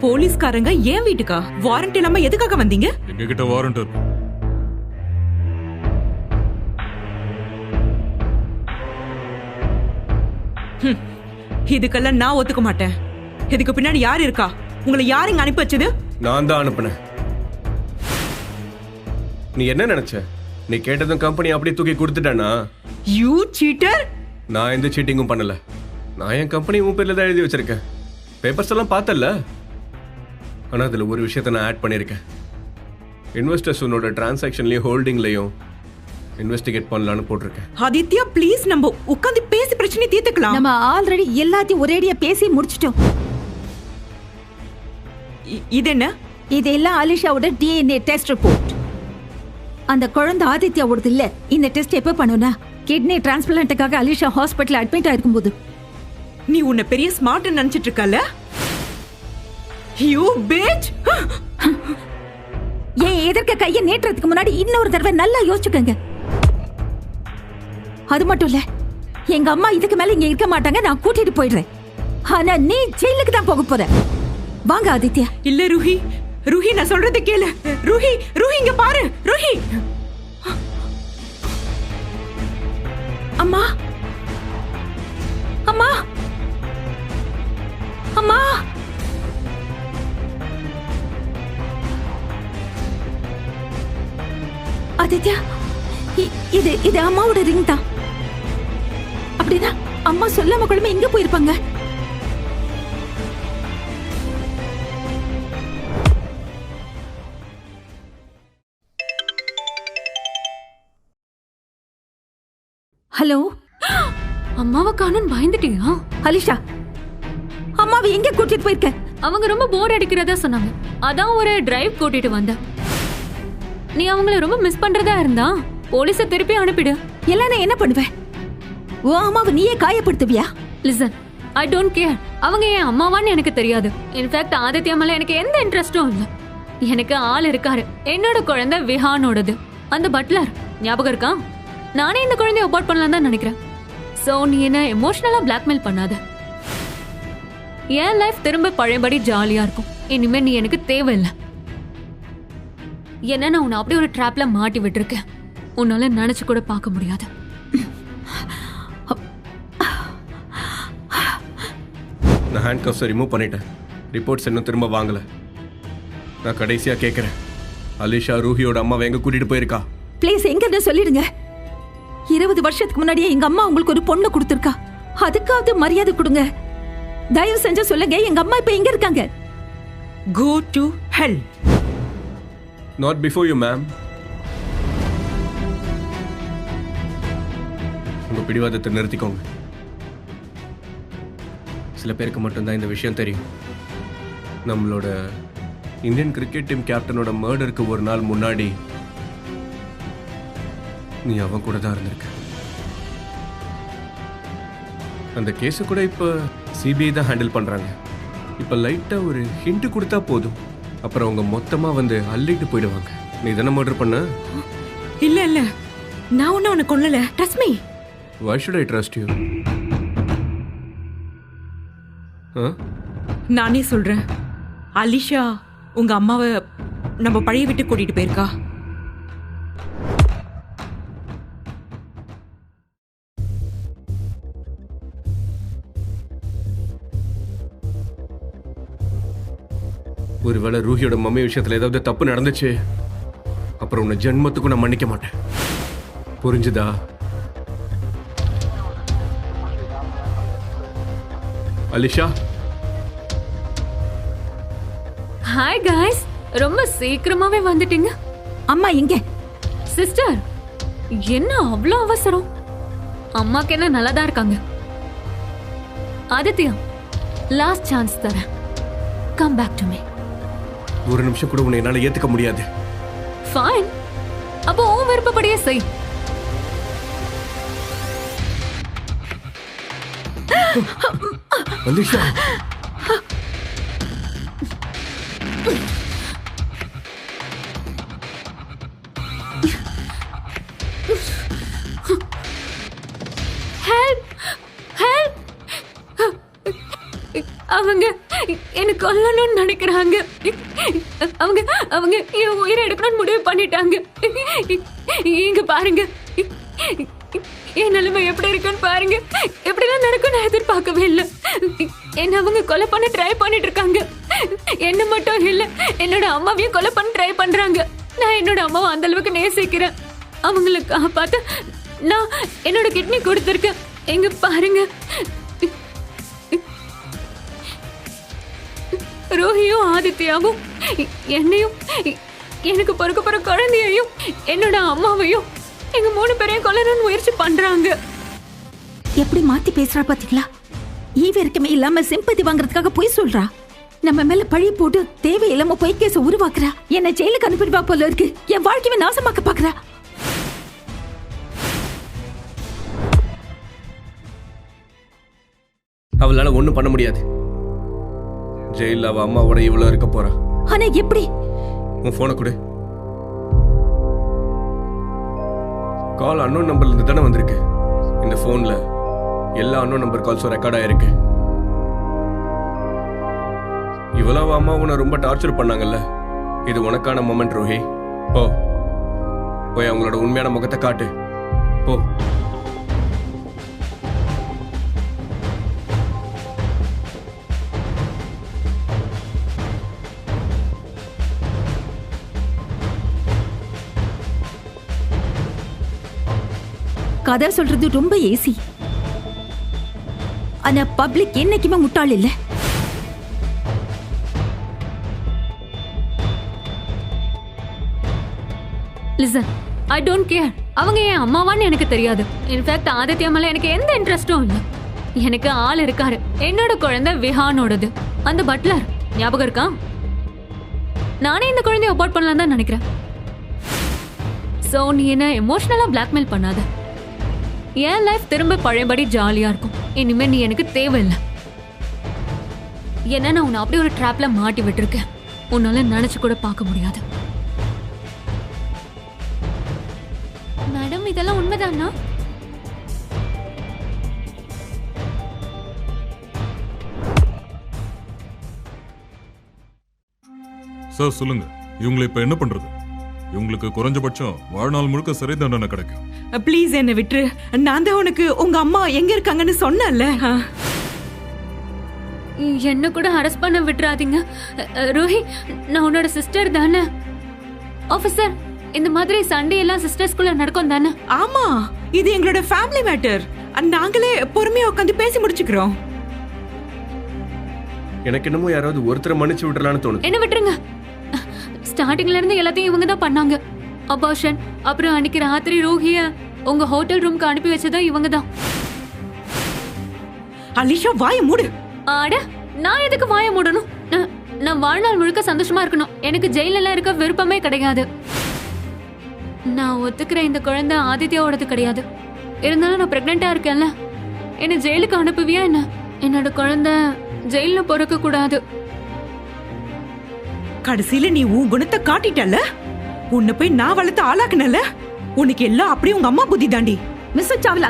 D: போலீஸ்காரங்க ஏன் வீட்டுக்கா? வாரண்ட் இல்லாம எதுக்காக வந்தீங்க?
F: எங்க கிட்ட வாரண்ட் இருக்கு.
D: இதுக்கெல்லாம் நான் ஒத்துக்க மாட்டேன். இதுக்கு பின்னாடி யார் இருக்கா? உங்களை யார் இங்க அனுப்பி வச்சது?
A: நான் தான் அனுப்புனேன். நீ என்ன நினைச்ச? நீ கேட்டதும் கம்பெனி அப்படியே தூக்கி கொடுத்துட்டானா?
D: You seater!
A: நான் எந்த சீட்டிங்கும் பண்ணல. நான் என் கம்பெனி உன் பேர்ல தான் எழுதி வச்சிருக்கேன். பேப்பர்ஸ் எல்லாம் பார்த்தல. ஆனா அதுல ஒரு விஷயத்தை நான் ஆட் பண்ணிருக்கேன். இன்வெஸ்டர்ஸ் உன்னோட டிரான்சாக்ஷன்லயும் ஹோல்டிங்லயும் இன்வெஸ்டிகேட் பண்ணலாம்னு போட்டிருக்கேன்.
D: ஆதித்யா ப்ளீஸ், நம்ம உட்கார்ந்து பேசி பிரச்சனை தீர்த்துக்கலாம்.
C: நம்ம ஆல்ரெடி எல்லாத்தையும் ஒரேடியா பேசி முடிச்சிட்டோம்.
D: இது என்ன?
C: இதெல்லாம் அலிஷாவோட டிஎன்ஏ டெஸ்ட் ரிப்போர்ட். அந்த குழந்தை ஆதித்யாவோடது இல்ல. இந்த டெஸ்ட் எப்ப பண்ணுனா, கிட்னி டிரான்ஸ்பிளான்ட்டுக்காக அலிஷா ஹாஸ்பிட்டல் அட்மிட் ஆயிருக்கும் போது.
D: நீ உன்னை பெரிய ஸ்மார்ட் நினைச்சிட்டு இருக்கல? You bitch.
C: என் எதிர்க்க கையை நீட்டுறதுக்கு முன்னாடி இன்னொரு தடவை நல்லா யோசிச்சுக்கங்க. அது மட்டும் இல்ல, எங்க அம்மா இதுக்கு மேல இங்க இருக்க மாட்டாங்க. நான் கூட்டிட்டு போயிடுறேன். ஆனா நீ ஜெயிலுக்கு தான் போக போற. வாங்க ஆதித்யா.
D: இல்ல ரூஹி, ரூஹி நான் சொல்றதை கேளு. ரூஹி, ரூஹி இங்க பாரு. ரூஹி.
C: அம்மா, அம்மா, அம்மா. ஆதித்யா, இது அம்மாவோட ரிங் தான். அப்படின்னா அம்மா சொல்லாம குழம்பு எங்க போயிருப்பாங்க? ஹலோ,
B: அம்மாவை காணோன்னு பயந்துட்டியா?
C: அலிஷா, அம்மாவை எங்க கூட்டிட்டு போயிருக்க?
B: அவங்க ரொம்ப போர் அடிக்கிறதா சொன்னாங்க. அதான் ஒரு டிரைவ் கூட்டிட்டு வந்தேன். நீ அவங்கள ரொம்ப மிஸ் பண்றதா இருந்தா போலீஸ திருப்பி அனுப்பிடு.
C: எல்லாம் நான் என்ன பண்ணுவேன்? ஓ அம்மாவை நீயே காயப்படுத்துவியா?
B: Listen, I don't care. அவங்க என் அம்மாவான்னு எனக்கு தெரியாது. இன்ஃபேக்ட் ஆதித்யா மேல எனக்கு எந்த இன்ட்ரெஸ்டும் இல்ல. எனக்கு ஆள் இருக்காரு. என்னோட குழந்தை விஹானோடது. அந்த பட்லர் ஞாபகம் இருக்கா? நானே இந்த குழந்தைய அபார்ட் பண்ணலாம் தான் நினைக்கிறேன். சோ நீ என்ன எமோஷனலா பிளாக்மெயில் பண்ணாத. என் லைஃப் திரும்ப பழையபடி ஜாலியா இருக்கும். இனிமே நீ எனக்கு தேவையில்லை. என்ன நான் உன்னை அப்படி ஒரு ட்ராப்ல மாட்டி விட்டுருக்கேன். உன்னால நினைச்சு கூட பார்க்க முடியாது.
A: நான் ஹேண்ட் கப்ஸை ரிமூவ் பண்ணிட்டேன். ரிப்போர்ட்ஸ் இன்னும் திரும்ப வாங்கல. நான் கடைசியா கேட்கறேன், அலிஷா ரூஹியோட அம்மாவை எங்க கூட்டிட்டு போயிருக்கா?
C: ப்ளீஸ் எங்க சொல்லிடுங்க. 20 வருஷத்துக்கு முன்னாடியே எங்க அம்மா உங்களுக்கு ஒரு பொண்ணு கொடுத்திருக்கா. அதுக்காவது மரியாதை கொடுங்க. தயவு செஞ்சு சொல்லுங்க, எங்க அம்மா இப்ப எங்க இருக்காங்க?
D: Go to hell.
A: Not before you, ma'am. உங்க பிடிவாதத்தை நிறுத்திக்கோங்க. சில பேருக்கு மட்டும்தான் இந்த விஷயம் தெரியும். நம்மளோட இந்தியன் கிரிக்கெட் டீம் கேப்டனோட மர்டருக்கு ஒரு நாள் முன்னாடி நீ அவன் கூட தான் இருந்திருக்க. அந்த கேஸை கூட இப்ப சிபிஐ தான் ஹேண்டில் பண்றாங்க. இப்ப லைட்டா ஒரு ஹிண்ட் கொடுத்தா போதும், அப்புறம் அவங்க மொத்தமா வந்து அள்ளிட்டு போயிடுவாங்க. நீ தானே மர்டர் பண்ண?
D: இல்ல இல்ல, நான் ஒன்னும் உனக்கு கொல்லல. Trust me.
A: Why should I trust you?
D: நானே சொல்றேன். அலிஷா உங்க அம்மாவை நம்ம பழைய வீட்டுக்கு கூட்டிட்டு போயிருக்கா.
A: ஒருவேளை ரூஹியோட மம்மி விஷயத்துல ஏதாவது தப்பு நடந்துச்சு, அப்புறம் உன்னை ஜென்மத்துக்கும் நான் மன்னிக்க மாட்டேன். புரிஞ்சுதா? அலிஷா.
B: ஹாய் காய்ஸ், ரொம்ப சீக்கிரமாவே வந்துட்டீங்க.
C: அம்மா எங்க?
B: சிஸ்டர், என்ன அவ்வளோ அவசரம்? அம்மாக்கு என்ன நல்லாதான் இருக்காங்க. ஆதித்யா, லாஸ்ட் சான்ஸ் தரேன். Come back to me.
A: ஒரு நிமிஷம் கூட உன்னை என்னால ஏத்துக்க முடியாது.
B: ஃபைன், அப்போ உன் விருப்பப்படியே செய்.
A: அலிஷா.
B: அவங்க என்ன கொல்லணும்னு நினைக்கிறாங்க. அவங்க அவங்க என் உயிரை எடுக்கணும்னு முடிவு பண்ணிட்டாங்க. இங்க பாருங்க, என் நிலைமை எப்படி இருக்குன்னு பாருங்க. எப்படிலாம் நடக்கும் நான் எதிர்பார்க்கவே இல்லை. என்ன அவங்க கொலை பண்ண ட்ரை பண்ணிட்டு இருக்காங்க. என்ன மட்டும் இல்ல, என்னோட அம்மாவையும் கொலை பண்ண ட்ரை பண்றாங்க. நான் என்னோட அம்மாவை அந்த அளவுக்கு நேசிக்கிறேன். அவங்களுக்கு காப்பாத்த நான் என்னோட கிட்னி கொடுத்துருக்கேன். எங்க பாருங்க, ரோஹியும் ஆதித்யாவும் என்னையும் எனக்கு பிறக்க போற குழந்தையையும் என்னோட அம்மாவையும் எங்க 3 பேரையும் கொல்லணும்னு முயற்சி பண்றாங்க.
C: எப்படி மாத்தி பேசுறா பாத்தீங்களா? ஈவ இருக்கமே இல்லாம சிம்பதி வாங்குறதுக்காக போய் சொல்றா. நம்ம மேல பழி போட்டு தேவையில்லாம பொய் கேஸ உருவாக்குறா. என்ன ஜெயிலுக்கு அனுப்பிடுவா போல இருக்கு. என் வாழ்க்கையை நாசமாக்க பாக்குறா.
A: அவளால ஒண்ணும் பண்ண முடியாது. ஜெயில அவ அம்மாவோட இவ்வளவு இருக்க போறா.
C: ஆனா எப்படி?
A: உன் போனை கொடு. கால் அன்னோன் நம்பர்ல இருந்து தானே வந்திருக்கு. இந்த போன்ல எல்லா அன்னோன் நம்பர் கால்ஸும் ரெக்கார்ட் ஆயிருக்கு. இவ்வளவு அம்மா உன்னை ரொம்ப டார்ச்சர் பண்ணாங்கல்ல, இது உனக்கான மொமெண்ட் ரோஹி. போ போய் அவங்களோட உண்மையான முகத்தை காட்டு. போ.
C: கதை சொல்றது ரொம்ப ஈஸி. ஆனா பப்ளிக் என்னைக்குமே முட்டாள் இல்ல.
B: Listen, I don't care. அவங்க என் அம்மாவான்னு எனக்கு தெரியாது. இன்ஃபேக்ட் ஆதித்யா மேல எனக்கு எந்த இன்ட்ரெஸ்டும் இல்லை. எனக்கு ஆள் இருக்காரு. என்னோட குழந்தை விஹானோடது. அந்த பட்லர் ஞாபகம் இருக்கா? நானே இந்த குழந்தைய அபார்ட் பண்ணலாம் தான் நினைக்கிறேன். சோ நீ என்ன எமோஷனலா பிளாக்மெயில் பண்ணாத. என் லைஃப் திரும்ப பழையபடி ஜாலியா இருக்கும். இனிமே நீ எனக்கு தேவையில்லை. ஏன்னா நான் உன்னை அப்படி ஒரு ட்ராப்ல மாட்டி விட்டுருக்கேன். உன்னால நினைச்சு கூட பார்க்க முடியாது. மேடம், இதெல்லாம் உண்மைதானா?
F: சார் சொல்லுங்க, இவங்களை இப்ப என்ன பண்றது? இவங்களுக்கு குறைஞ்சபட்சம் வாழ்நாள் முழுக்க சிறை தண்டனை கிடைக்கும்.
D: ப்ளீஸ் என்ன விட்டுரு. நான் தான் உனக்கு உங்க அம்மா எங்க இருக்காங்கன்னு சொன்னேன்ல.
B: என்ன கூட அரெஸ்ட் பண்ண விட்டுறாதீங்க. ரோஹி, நான் உன்னோட சிஸ்டர் தானே. ஆபீசர், இந்த மாதிரி சண்டே எல்லாம் சிஸ்டர்ஸ்குள்ள நடக்கும் தானே?
D: ஆமா, இது எங்களோட ஃபேமிலி மேட்டர். நாங்களே பொறுமையா உட்காந்து பேசி முடிச்சுக்கிறோம்.
A: எனக்கு என்னமோ யாராவது ஒருத்தரை மன்னிச்சு விடலான்னு தோணுது.
B: என்ன விட்டுருங்க. ஸ்டார்டிங்ல இருந்து எல்லாத்தையும் இவங்க தான் பண்ணாங்க. அபார்ஷன், அப்புறம் அன்னைக்கு ராத்திரி ரோஹிய உங்க ஹோட்டல் ரூம்க்கு அனுப்பி வச்சதும் இவங்க தான்.
D: அலிஷா, வாய மூடு.
B: ஆட, நான் எதுக்கு வாய மூடணும்? நான் வாழ்நாள் முழுக்க சந்தோஷமா இருக்கணும். எனக்கு ஜெயில எல்லாம் இருக்க விருப்பமே கிடையாது. நான் ஒத்துக்கிற இந்த குழந்தை ஆதித்யாவோடது கிடையாது. இருந்தாலும் நான் பிரெக்னெண்டா இருக்கேன்ல, என்ன ஜெயிலுக்கு அனுப்புவியா என்ன? என்னோட குழந்தை ஜெயில பிறக்க கூடாது.
D: கடைசியில நீ உன் குணத்தை காட்டிட்டல. உன்னை போய் நான் வளர்த்து ஆளாக்குனல. உனக்கு எல்லாம் அப்படியே உங்க அம்மா புத்தி தாண்டி.
C: மிஸ்டர் சாவ்லா,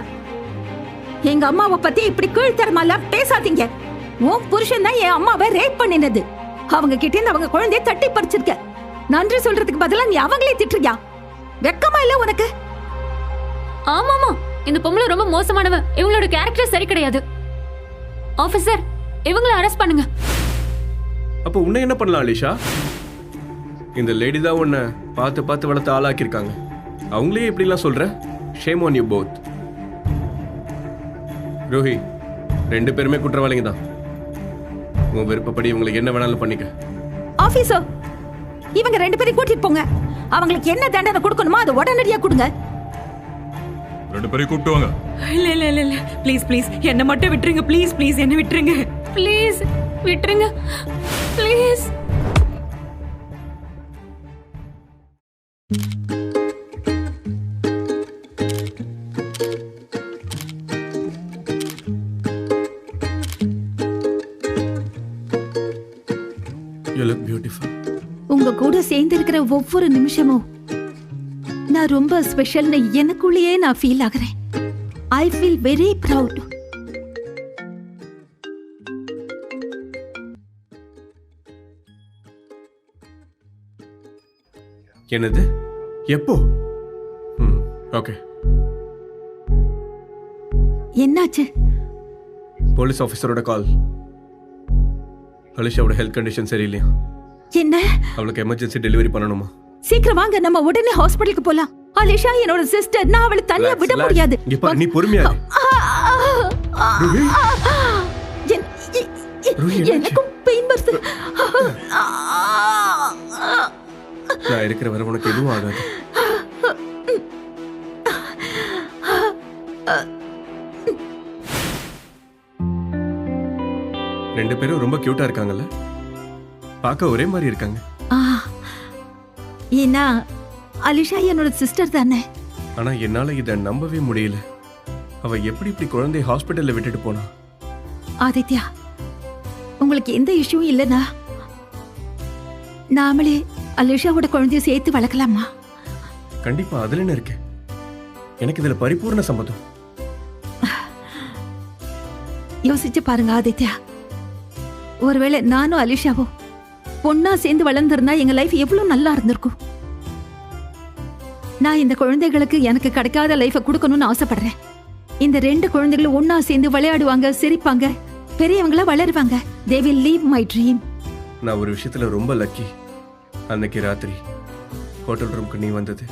C: எங்க அம்மாவை பத்தி இப்படி கீழ்த்தரமாலாம் பேசாதீங்க. உன் புருஷன் தான் என் அம்மாவை ரேப் பண்ணினது. அவங்க கிட்ட இருந்து அவங்க குழந்தைய தட்டி பறிச்சிருக்க. நன்றி சொல்றதுக்கு பதிலா நீ அவங்களே திட்டுறியா? வெக்கமா இல்ல உனக்கு?
B: ஆமாமா, இந்த பொம்பளை ரொம்ப மோசமானவ. இவங்களோட கேரக்டர் சரி கிடையாது. ஆபீசர், இவங்களை அரெஸ்ட் பண்ணுங்க.
A: அப்போ உன்னை என்ன பண்ணலாம் அலிஷா? இந்த லேடி தான் உன்னை பார்த்து பார்த்து வளர்த்து ஆளாக்கியிருக்காங்க. அவங்களே இப்படிலாம் சொல்ற? Shame on you both. Rohi, ரெண்டு பேருமே குற்றவாளிங்க தான். உன் விருப்பப்படி இவங்களுக்கு என்ன வேணாலும் பண்ணிக்க.
C: ஆபீசர், இவங்க ரெண்டு பேரும் கூட்டிட்டு போங்க. அவங்களுக்கு என்ன தண்டனை கொடுக்கணுமோ அதை உடனடியா கொடுங்க.
F: ரெண்டு பேரையும் கூப்பிட்டு வாங்க.
D: இல்ல இல்ல இல்ல இல்ல, ப்ளீஸ் ப்ளீஸ் என்ன மட்டும் விட்டுருங்க. ப்ளீஸ் ப்ளீஸ் என்ன விட்டுருங்க.
B: ப்ளீஸ் விட்டுருங்க, ப்ளீஸ்.
A: You look beautiful.
C: உங்க கூட சேர்ந்து இருக்கிற ஒவ்வொரு நிமிஷமும் நான் ரொம்ப ஸ்பெஷல்னு எனக்குள்ளேயே நான் ஃபீல் ஆகிறேன். I feel very proud.
A: என்னது? எப்போ? ஓகே.
C: என்னாச்சு?
A: போலீஸ் ஆஃபீஸரோட கால். அலிஷாவோட ஹெல்த் கண்டிஷன் சரியில்லையா?
C: என்ன?
A: அவளுக்கு எமர்ஜென்சி டெலிவரி பண்ணணுமா?
C: சீக்கிரம் வாங்க, நம்ம உடனே ஹாஸ்பிடலுக்கு போலாம். அலிஷா என்னோட சிஸ்டர். நான் அவளை தனியா விட முடியாது.
A: இங்க பாரு, நீ பொறுமையா இரு.
C: எனக்கும் பெயின் வருது.
A: நான் இருக்கிற வரை உனக்கு எதுவும் ஆகாது. ரெண்டு பேரும் ரொம்ப கியூட்டா இருக்காங்கல்ல? பார்க்க ஒரே மாதிரி இருக்காங்க.
C: ஏன்னா அலிஷா என்னோட சிஸ்டர் தானே.
A: ஆனா என்னால இத நம்பவே முடியல. அவ எப்படி இப்படி குழந்தைய ஹாஸ்பிட்டல்ல விட்டுட்டு போனா?
C: ஆதித்யா, உங்களை உங்களுக்கு எந்த இஷ்யூவும் இல்லைனா நாமளே அலிஷாவோட குழந்தைய சேர்த்து வளர்க்கலாமா?
A: கண்டிப்பா அதுல என்ன இருக்கு, எனக்கு இதுல பரிபூர்ண சம்மதம்.
C: யோசிச்சு பாருங்க ஆதித்யா, ஒருவேளை நானும் அலிஷாவும் பொண்ணா சேர்ந்து வளர்ந்திருந்தா எங்க லைஃப் எவ்வளவு நல்லா இருந்திருக்கும். நான் இந்த குழந்தைகளுக்கு எனக்கு கிடைக்காத லைஃபை கொடுக்கணும்னு ஆசைப்படுறேன். இந்த 2 குழந்தைகளும் ஒன்னா சேர்ந்து விளையாடுவாங்க, சிரிப்பாங்க, பெரியவங்களா வளருவாங்க. They will live my dream.
A: நான் ஒரு விஷயத்துல ரொம்ப லக்கி. அன்னைக்கு ராத்திரி ஹோட்டல் ரூம்க்கு நீ வந்தது